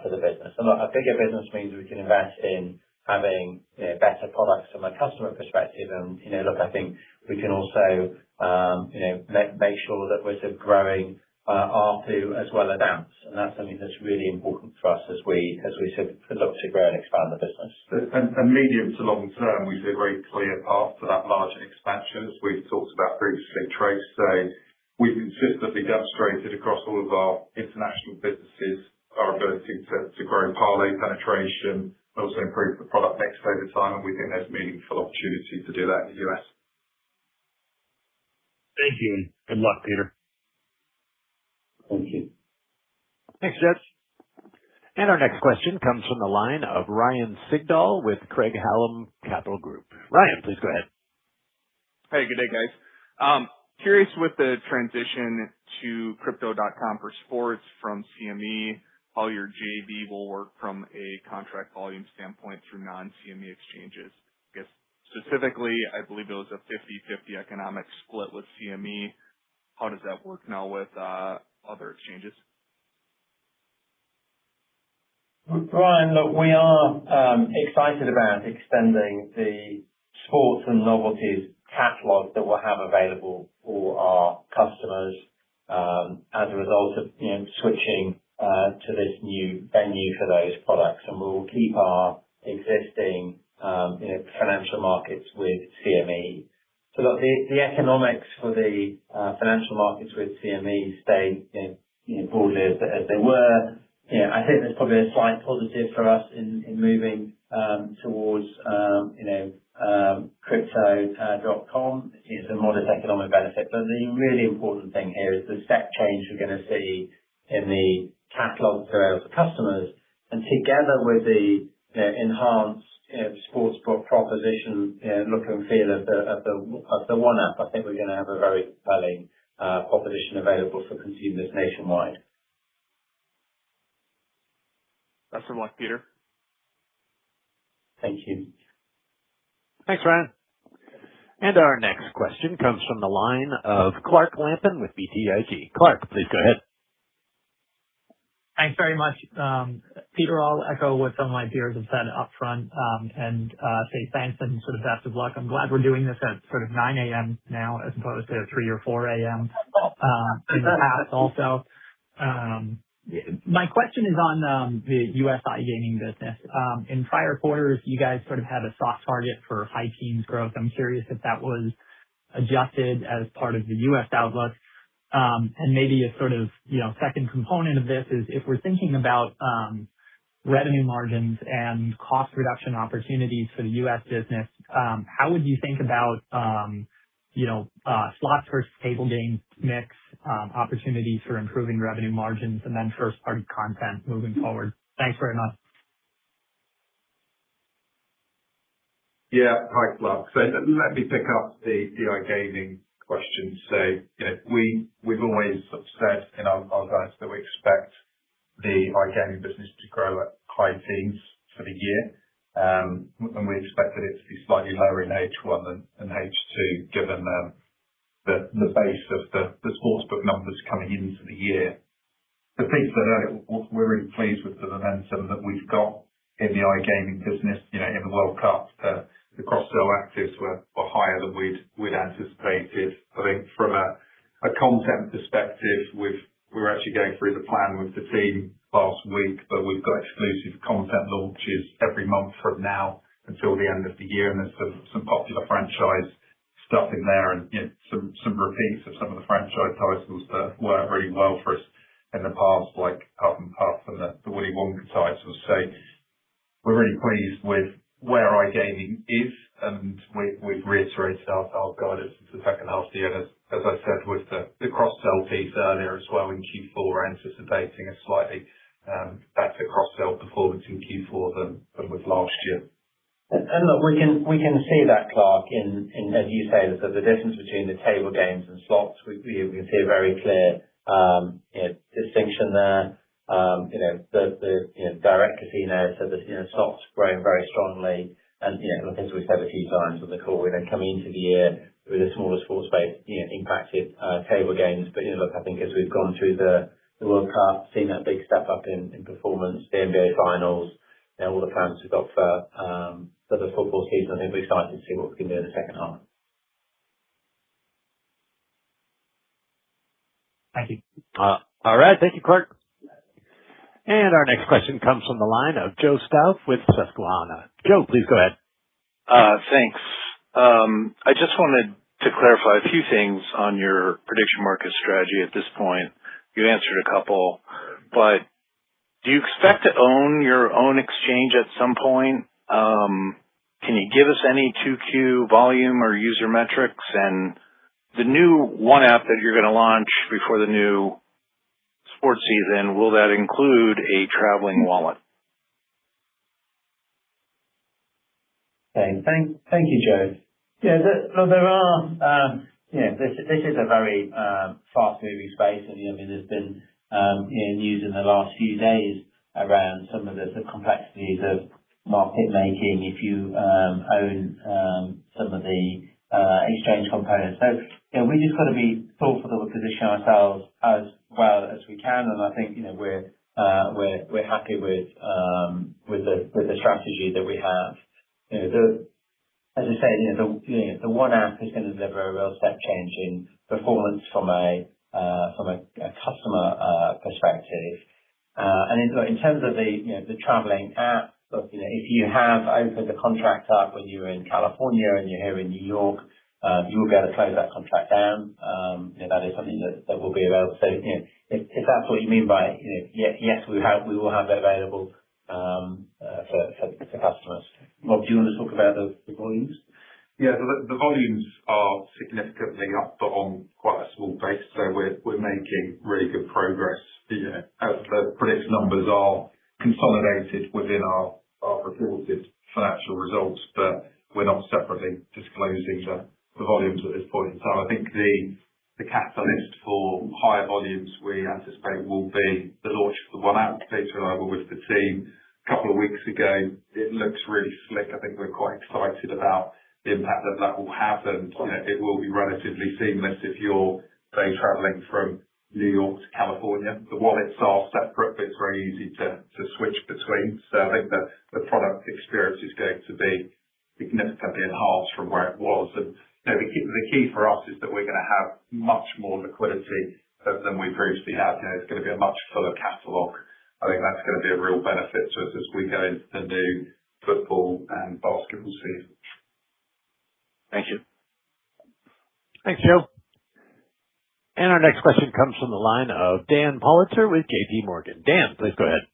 for the business. And a bigger business means we can invest in having better products from a customer perspective. And look, I think we can also make sure that we're sort of growing ARPU as well as AMPs, and that's something that's really important for us as we sort of look to grow and expand the business. And medium to long term, we see a very clear path to that margin expansion, as we've talked about previously, Trace. So we've consistently demonstrated across all of our international businesses our ability to grow parlay penetration, also improve the product mix over time, and we think there's meaningful opportunity to do that in the US. Thank you, and good luck, Peter. Thank you. Thanks, Jets. And our next question comes from the line of Ryan Sigdahl with Craig-Hallum Capital Group. Ryan, please go ahead. Hey, good day, guys. Curious with the transition to Crypto.com for sports from CME, how your JV will work from a contract volume standpoint through non-CME exchanges. I guess specifically, I believe it was a 50-50 economic split with CME. How does that work now with other exchanges? Ryan, look, we are excited about extending the sports and novelties catalog that we'll have available for our customers as a result of switching to this new venue for those products, and we'll keep our existing financial markets with CME. So look, the economics for the financial markets with CME stay broadly as they were. I think there's probably a slight positive for us in moving towards Crypto.com. It's a modest economic benefit, but the really important thing here is the step change we're going to see in the catalog for customers, and together with the enhanced sportsbook proposition, look and feel of the One App, I think we're going to have a very compelling proposition available for consumers nationwide. Best of luck, Peter. Thank you. Thanks, Ryan. And our next question comes from the line of Clark Lampen with BTIG. Clark, please go ahead. Thanks very much. Peter, I'll echo what some of my peers have said up front and say thanks and sort of best of luck. I'm glad we're doing this at sort of 9 a.m. now as opposed to 3 or 4 a.m. in the past also. My question is on the U.S. iGaming business. In prior quarters, you guys sort of had a soft target for high teens growth. I'm curious if that was adjusted as part of the U.S. outlook. And maybe a sort of second component of this is if we're thinking about revenue margins and cost reduction opportunities for the U.S. business, how would you think about slots versus table game mix, opportunities for improving revenue margins, and then first-party content moving forward? Thanks very much. Yeah. Hi, Clark. So let me pick up the iGaming question. So we've always sort of said in our guidance that we expect the iGaming business to grow at high teens for the year, and we expected it to be slightly lower in H1 than H2, given the base of the sportsbook numbers coming into the year. The piece that we're really pleased with the momentum that we've got in the iGaming business. In the World Cup, the cross-sell actives were higher than we'd anticipated. I think from a a content perspective, we're actually going through the plan with the team last week, but we've got exclusive content launches every month from now until the end of the year, and there's some popular franchise stuff in there, and some repeats of some of the franchise titles that worked really well for us in the past, like Huff and Puff and the Willy Wonka titles. So we're really pleased with where iGaming is, and we've reiterated our guidance for the second half of the year. As I said, with the cross-sell piece earlier as well in Q4, we're anticipating a slightly better cross-sell performance in Q4 than with last year. And look, we can see that, Clark, in as you say, the difference between the table games and slots. We can see a very clear distinction there. The direct casino, so the slots growing very strongly, and look, as we said a few times on the call, we're then coming into the year with a smaller sports base, impacted table games. But look, I think as we've gone through the World Cup, seen that big step up in performance, the NBA finals, all the plans we've got for the football season, I think we're excited to see what we can do in the second half. Thank you. All right. Thank you, Clark. And our next question comes from the line of Joe Stauff with Susquehanna. Joe, please go ahead. Thanks. I just wanted to clarify a few things on your prediction market strategy at this point. You answered a couple, but do you expect to own your own exchange at some point? Can you give us any 2Q volume or user metrics? And the new One app that you're going to launch before the new sports season, will that include a traveling wallet? Okay. Thank you, Joe. Yeah, there are, this is a very fast-moving space, and there's been news in the last few days around some of the complexities of market making if you own some of the exchange components. So we just got to be thoughtful that we position ourselves as well as we can, and I think we're happy with the strategy that we have. As I say, the One app is going to deliver a real step change in performance from a customer perspective. And in terms of the traveling app, look, if you have opened a contract up when you're in California and you're here in New York, you will be able to close that contract down. That is something that will be available. So if that's what you mean by yes, we will have that available for customers. Rob, do you want to talk about the volumes? Yeah, the volumes are significantly up, but on quite a small base. So we're making really good progress. As the predict numbers are consolidated within our reported financial results, but we're not separately disclosing the volumes at this point in time. I think the catalyst for higher volumes we anticipate will be the launch of the One app. Peter and I were with the team a couple of weeks ago. It looks really slick. I think we're quite excited about the impact that will have, and it will be relatively seamless if you're, say, traveling from New York to California. The wallets are separate, but it's very easy to switch between. So I think that the product experience is going to be significantly enhanced from where it was. And the key for us is that we're going to have much more liquidity than we previously had. It's going to be a much fuller catalogue. I think that's going to be a real benefit to us as we go into the new football and basketball season. Thank you. Thanks, Joe. And our next question comes from the line of Dan Politzer with JP Morgan. Dan, please go ahead.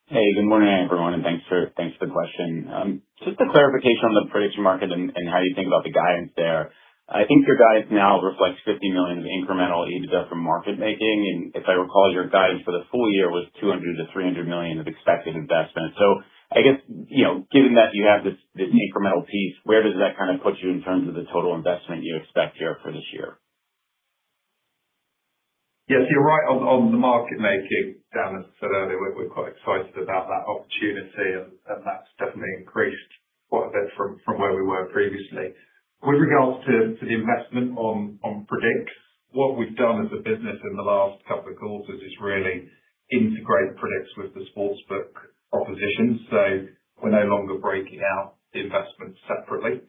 Hey, good morning, everyone, and thanks for the question. Just a clarification on the prediction market and how you think about the guidance there. I think your guidance now reflects $50 million of incremental EBITDA from market making, and if I recall, your guidance for the full year was $200 to $300 million of expected investment. So I guess, given that you have this incremental piece, where does that kind of put you in terms of the total investment you expect here for this year? Yes, you're right on the market making, Dan. As I said earlier, we're quite excited about that opportunity, and that's definitely increased quite a bit from where we were previously. With regards to the investment on Predict, what we've done as a business in the last couple of quarters is really integrate Predict with the sportsbook proposition. So we're no longer breaking out the investments separately.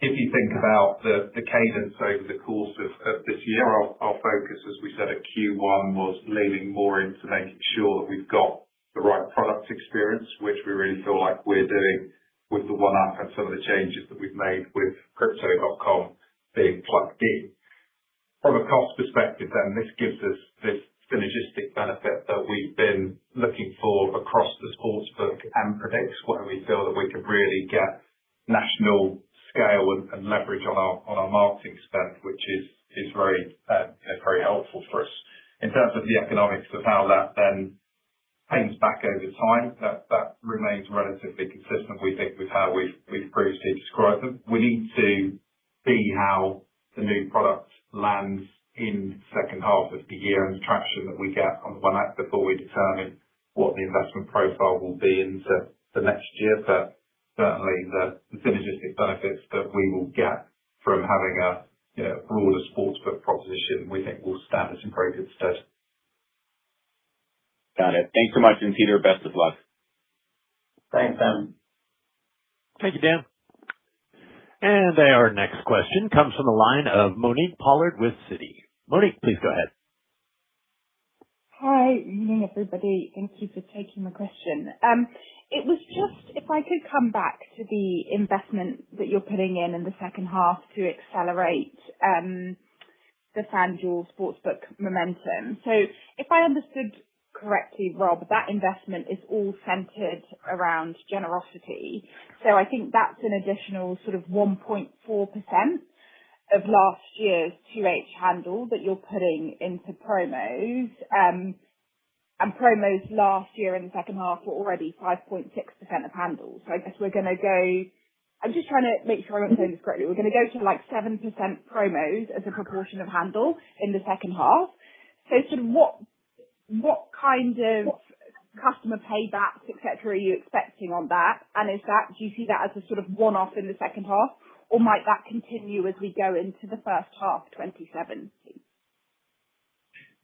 if you think about the cadence over the course of this year, our focus, as we said at Q1, was leaning more into making sure that we've got the right product experience, which we really feel like we're doing with the One App and some of the changes that we've made with Crypto.com being plugged in. From a cost perspective, then, this gives us this synergistic benefit that we've been looking for across the sportsbook and Predicts, where we feel that we can really get national scale and leverage on our marketing spend, which is very helpful for us. In terms of the economics of how that then pays back over time, that remains relatively consistent, we think, with how we've previously described them. We need to see how the new product lands in the second half of the year and the traction that we get on the One App before we determine what the investment profile will be into the next year. But certainly the synergistic benefits that we will get from having a broader sportsbook proposition, we think will stand us in very good stead. Got it. Thanks so much, and Peter, best of luck. Thanks, Dan. Thank you, Dan. And our next question comes from the line of Monique Pollard with Citi. Monique, please go ahead. Hi, evening everybody. Thank you for taking my question. It was just if I could come back to the investment that you're putting in the second half to accelerate the FanDuel sportsbook momentum. So if I understood correctly, Rob, that investment is all centered around generosity. So I think that's an additional sort of 1.4% of last year's 2H handle that you're putting into promos. And promos last year in the second half were already 5.6% of handle. So I guess we're going to go, I'm just trying to make sure I'm saying this correctly. We're going to go to like 7% promos as a proportion of handle in the second half. So sort of what kind of customer paybacks, et cetera, are you expecting on that? And do you see that as a sort of one-off in the second half, or might that continue as we go into the first half 27?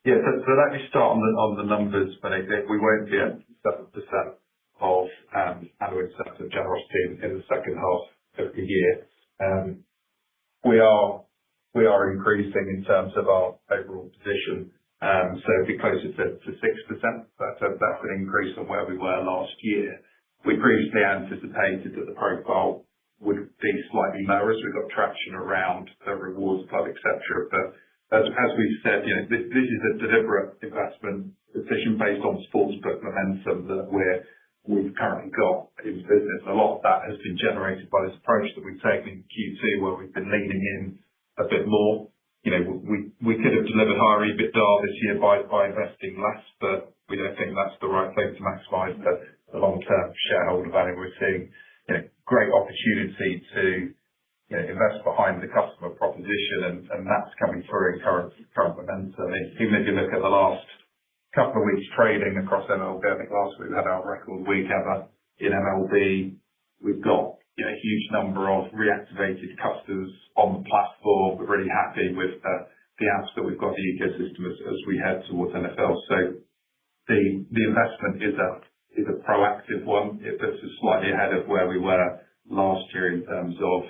Yeah, so let me start on the numbers, but we won't be at 7% of annual incentive generosity in the second half of the year. We are increasing in terms of our overall position, so it'll be closer to 6%. That's an increase on where we were last year. We previously anticipated that the profile would be slightly lower as we got traction around the rewards club, et cetera. But as we've said, this is a deliberate investment decision based on sportsbook momentum that we've currently got in business. A lot of that has been generated by this approach that we've taken in Q2, where we've been leaning in a bit more. We could have delivered higher EBITDA this year by investing less, but we don't think that's the right thing to maximise the long-term shareholder value. We're seeing great opportunity to invest behind the customer proposition, and that's coming through in current momentum. Even if you look at the last couple of weeks trading across MLB, I think last week we had our record week ever in MLB. We've got a huge number of reactivated customers on the platform. We're really happy with the apps that we've got in the ecosystem as we head towards NFL. So the investment is a proactive one. It puts us slightly ahead of where we were last year in terms of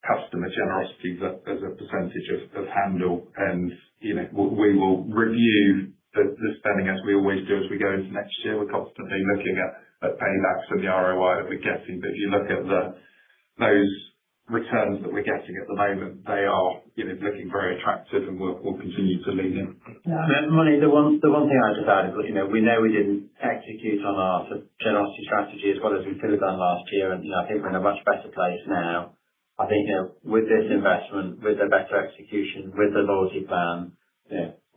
customer generosity as a percentage of handle. And we will review the spending as we always do as we go into next year. We're constantly looking at paybacks and the ROI that we're getting. But if you look at those returns that we're getting at the moment, they are looking very attractive, and we'll continue to lean in. Money, the one thing I'd just add is that we know we didn't execute on our sort of generosity strategy as well as we could have done last year, and I think we're in a much better place now. I think with this investment, with the better execution, with the loyalty plan,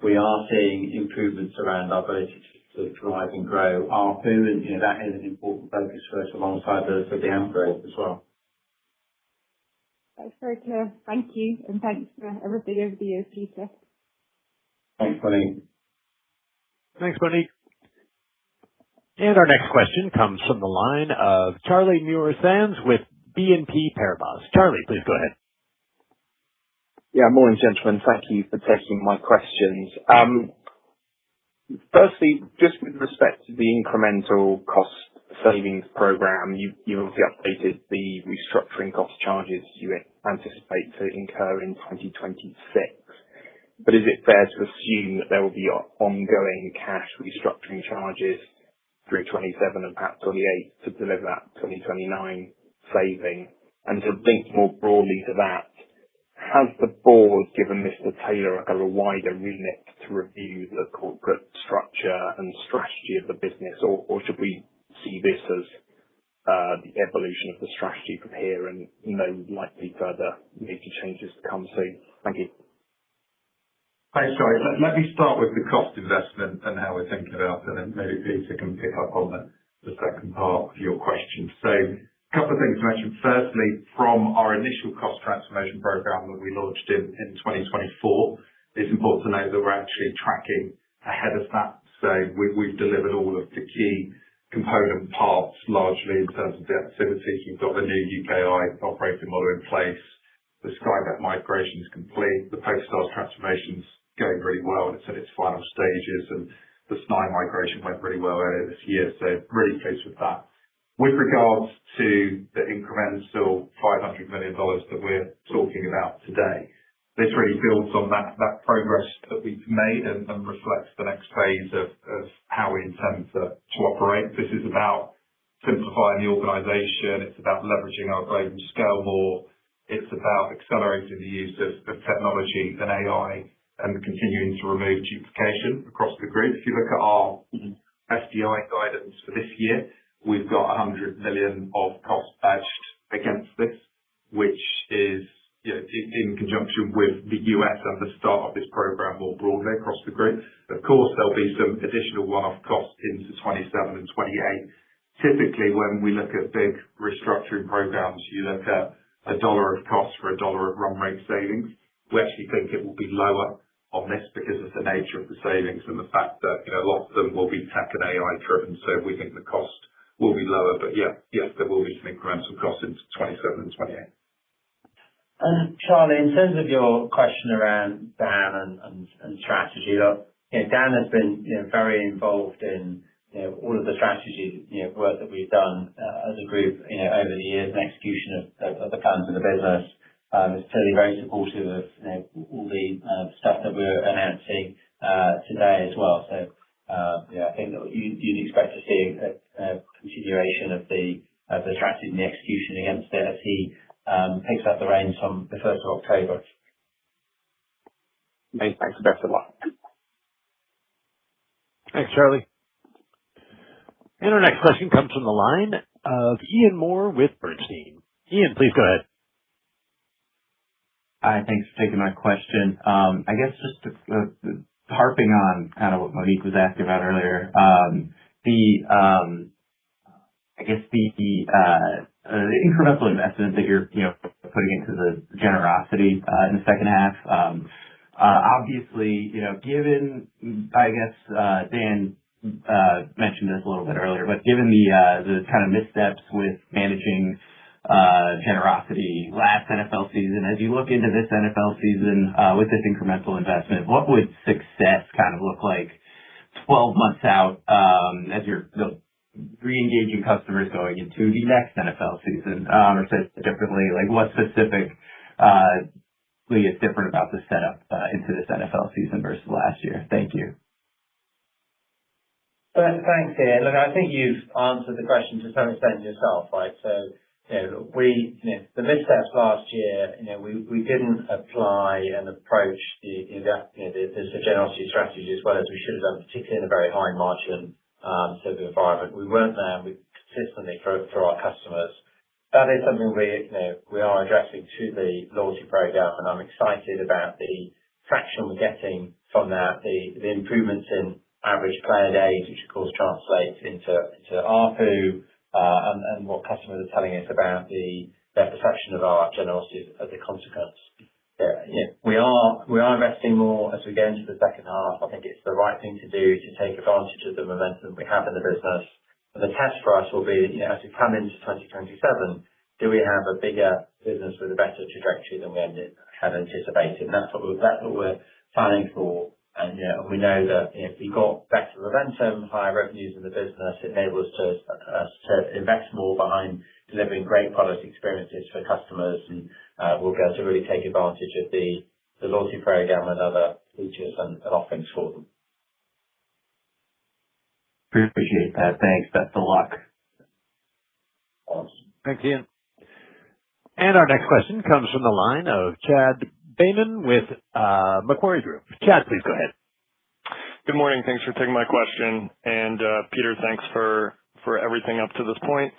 we are seeing improvements around our ability to drive and grow our ARPU, and that is an important focus for us alongside the AMP growth as well. That's very clear. Thank you, and thanks for everything over the years, Peter. Thanks, Monique. Thanks, Monique. And our next question comes from the line of Charlie Muir-Sands with BNP Paribas. Charlie, please go ahead. Yeah, morning, gentlemen. Thank you for taking my questions. Firstly, just with respect to the incremental cost savings program, you obviously updated the restructuring cost charges you anticipate to incur in 2026. But is it fair to assume that there will be ongoing cash restructuring charges through 27 and perhaps 28 to deliver that 2029 saving? And to link more broadly to that, has the board given Mr. Taylor a kind of a wider remit to review the corporate structure and strategy of the business, or should we see this as the evolution of the strategy from here and no likely further major changes to come soon? Thank you. Thanks, Charlie. Let me start with the cost investment and how we're thinking about it, and maybe Peter can pick up on the second part of your question. So a couple of things to mention. Firstly, from our initial cost transformation program that we launched in 2024, it's important to note that we're actually tracking ahead of that. So we've delivered all of the key component parts largely in terms of the activities. We've got the new UKI operating model in place. The Sky Bet migration is complete. The PokerStars transformation's going really well. It's at its final stages, and the SNI migration went really well earlier this year, so really pleased with that. With regards to the incremental $500 million that we're talking about today, this really builds on that progress that we've made and reflects the next phase of how we intend to operate. This is about simplifying the organization. It's about leveraging our global scale more. It's about accelerating the use of technology and AI and continuing to remove duplication across the group. If you look at our SDI guidance for this year, we've got $100 million of cost badged against this, which is in conjunction with the US and the start of this program more broadly across the group. Of course, there'll be some additional one-off costs into 27 and 28. Typically, when we look at big restructuring programs, you look at $1 of cost for $1 of run rate savings. We actually think it will be lower on this because of the nature of the savings and the fact that a lot of them will be tech and AI driven. So we think the cost will be lower. But yes, there will be some incremental costs into 27 and 28. And Charlie, in terms of your question around Dan and strategy, look, Dan has been very involved in all of the strategy work that we've done as a group over the years and execution of the plans of the business. Is clearly very supportive of all the stuff that we're announcing today as well. So I think that you'd expect to see a continuation of the strategy and the execution against it as he picks up the reins from the 1st of October. Many thanks. Best of luck. Thanks, Charlie. And our next question comes from the line of Ian Moore with Bernstein. Ian, please go ahead. Hi, thanks for taking my question. I guess just harping on kind of what Monique was asking about earlier, the incremental investment that you're putting into the generosity in the second half. Obviously, given I guess Dan mentioned this a little bit earlier, but given the kind of missteps with managing generosity last NFL season, as you look into this NFL season with this incremental investment, what would success kind of look like 12 months out as you're re-engaging customers going into the next NFL season? Or said differently, like what specifically is different about the setup into this NFL season versus last year? Thank you. Thanks, Ian. Look, I think you've answered the question to some extent yourself, right? So the missteps last year, we didn't apply and approach the generosity strategy as well as we should have done, particularly in a very high margin sort of environment. We weren't there consistently for our customers. That is something we are addressing to the loyalty program, and I'm excited about the traction we're getting from that, the improvements in average player days, which of course translates into ARPU. And what customers are telling us about their perception of our generosity as a consequence. We are investing more as we go into the second half. I think it's the right thing to do to take advantage of the momentum we have in the business. And the test for us will be, as we come into 2027, do we have a bigger business with a better trajectory than we had anticipated? And that's what we're planning for We know that if we got better momentum, higher revenues in the business, it enables us to invest more behind delivering great product experiences for customers, and we'll be able to really take advantage of the loyalty program and other features and offerings for them. Appreciate that. Thanks. Best of luck. Thanks, Ian. And our next question comes from the line of Chad Beynon with Macquarie Group. Chad, please go ahead. Good morning. Thanks for taking my question. And Peter, thanks for everything up to this point.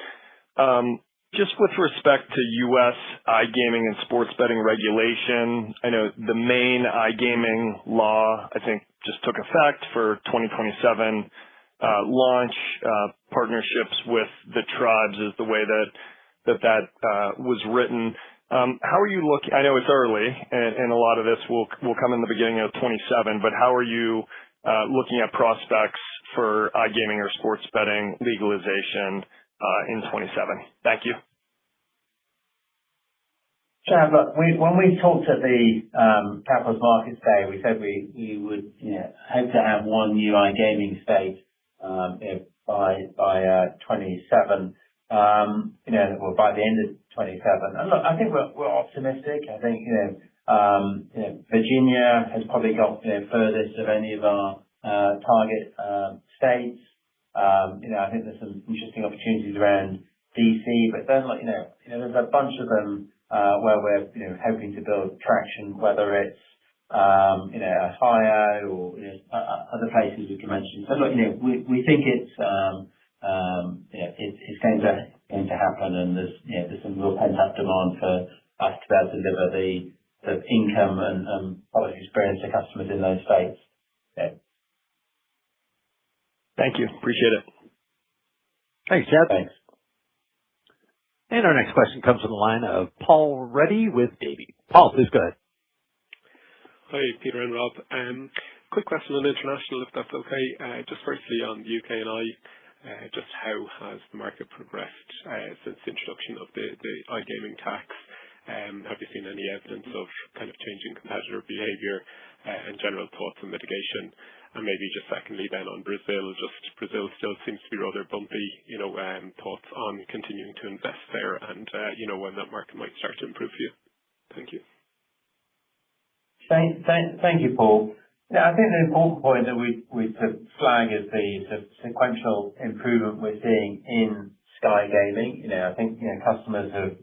Just with respect to U.S. iGaming and sports betting regulation, I know the main iGaming law, I think, just took effect for 2027 launch. Partnerships with the tribes is the way that was written. How are you looking? I know it's early, and a lot of this will come in the beginning of 27, but how are you looking at prospects for iGaming or sports betting legalization in 27? Thank you. Chad, look, when we talked at the Capital Markets Day, we said we would hope to have one new iGaming state by 27, or by the end of 27. And look, I think we're optimistic. I think Virginia has probably got furthest of any of our target states. I think there's some interesting opportunities around DC, but then there's a bunch of them where we're hoping to build traction, whether it's Ohio or other places we can mention. So look, we think it's going to happen, and there's some real pent-up demand for us to be able to deliver the income and product experience to customers in those states. Thank you. Appreciate it. Thanks, Chad. Thanks. And our next question comes from the line of Paul Reddy with Davy. Paul, please go ahead. Hi, Peter and Rob. Quick question on international, if that's okay. Just firstly on the UK and I, just how has the market progressed since the introduction of the iGaming tax? Have you seen any evidence of kind of changing competitor behavior and general thoughts on mitigation? And maybe just secondly then on Brazil, Brazil still seems to be rather bumpy, thoughts on continuing to invest there and, when that market might start to improve for you. Thank you. Thank you, Paul. I think the important point that we flag is the sequential improvement we're seeing in Sky Gaming. I think customers have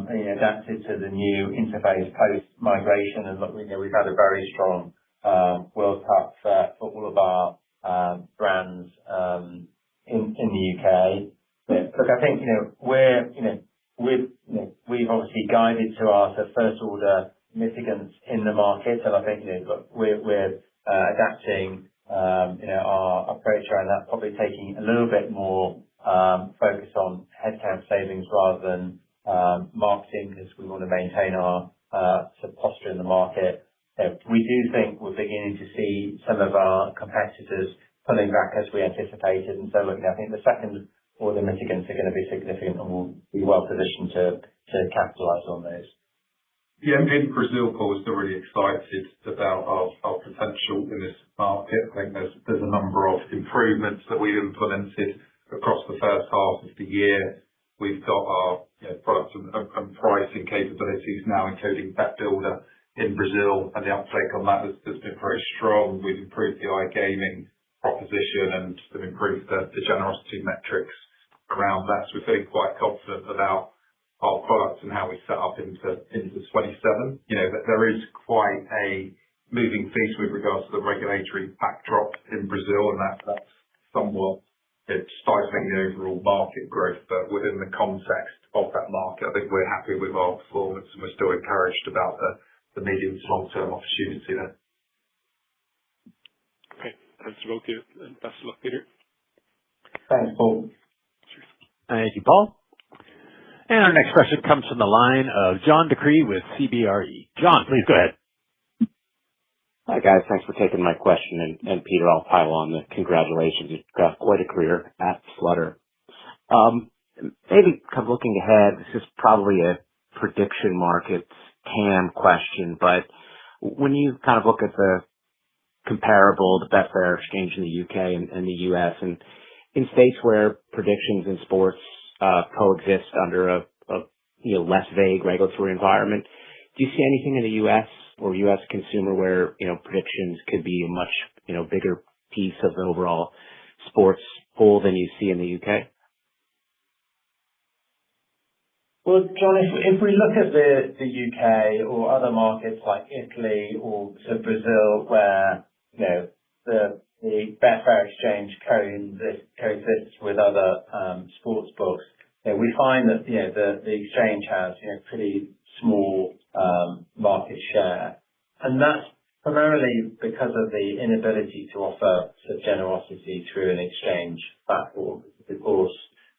adapted to the new interface post migration, and look, we've had a very strong World Cup for all of our brands in the UK. Look, I think we've obviously guided to our first order mitigants in the market, and I think we're adapting our approach around that, probably taking a little bit more focus on headcount savings rather than marketing, because we want to maintain our posture in the market. We do think we're beginning to see some of our competitors pulling back as we anticipated, and so look, I think the second order mitigants are going to be significant, and we'll be well positioned to capitalise on those. Yeah, in Brazil, Paul, we're still really excited about our potential in this market. I think there's a number of improvements that we've implemented across the first half of the year. We've got our product and pricing capabilities now, including Bet Builder in Brazil, and the uptake on that has been very strong. We've improved the iGaming proposition and have improved the generosity metrics around that. So we're feeling quite confident about our products and how we set up into 27. There is quite a moving feast with regards to the regulatory backdrop in Brazil, and that's somewhat stifling the overall market growth. But within the context of that market, I think we're happy with our performance, and we're still encouraged about the medium to long-term opportunity there. Okay. Thanks to both of you, and best of luck, Peter. Thanks, Paul. Cheers. Thank you, Paul. And our next question comes from the line of John DeCree with CBRE. John, please go ahead. Hi, guys. Thanks for taking my question. And Peter, I'll pile on the congratulations. You've got quite a career at Flutter. Maybe kind of looking ahead, this is probably a prediction markets TAM question, but when you kind of look at the comparable to Betfair Exchange in the U.K. and the U.S. And in states where predictions in sports coexist under a less vague regulatory environment, do you see anything in the U.S. or U.S. consumer where predictions could be a much bigger piece of the overall sports pool than you see in the U.K.? Well, John, if we look at the UK or other markets like Italy or Brazil, where the Betfair Exchange coexists with other sports books, we find that the exchange has pretty small market share, and that's primarily because of the inability to offer generosity through an exchange platform. Of course,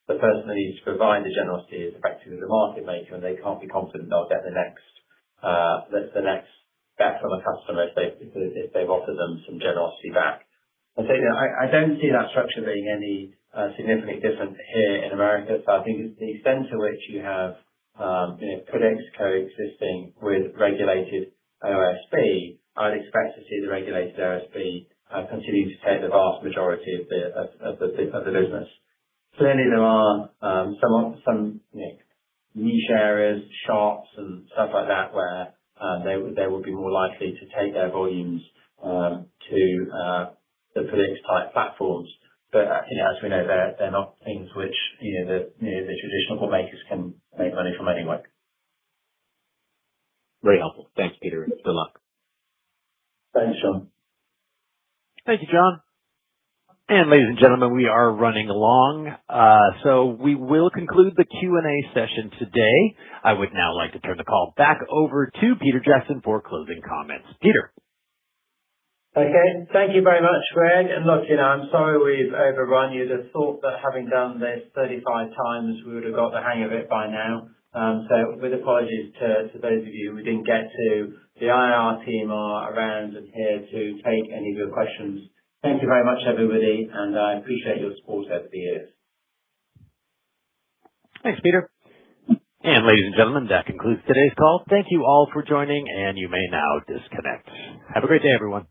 the person that needs to provide the generosity is effectively the market maker, and they can't be confident they'll get the next bet from a customer if they've offered them some generosity back. And so I don't see that structure being any significantly different here in America. So I think it's the extent to which you have predicts coexisting with regulated OSB, I'd expect to see the regulated OSB continue to take the vast majority of the business. Clearly, there are some niche areas, shops and stuff like that, where they would be more likely to take their volumes to the predicts type platforms. But as we know, they're not things which the traditional bookmakers can make money from anyway. Very helpful. Thanks, Peter. Good luck. Thanks, John. Thank you, John. And ladies and gentlemen, we are running along, so we will conclude the Q&A session today. I would now like to turn the call back over to Peter Jackson for closing comments. Peter. Okay. Thank you very much, Greg. And look, I'm sorry we've overrun. You'd have thought that having done this 35 times, we would have got the hang of it by now. So with apologies to those of you we didn't get to, the IR team are around and here to take any of your questions. Thank you very much, everybody, and I appreciate your support over the years. Thanks, Peter. And ladies and gentlemen, that concludes today's call. Thank you all for joining, and you may now disconnect. Have a great day, everyone.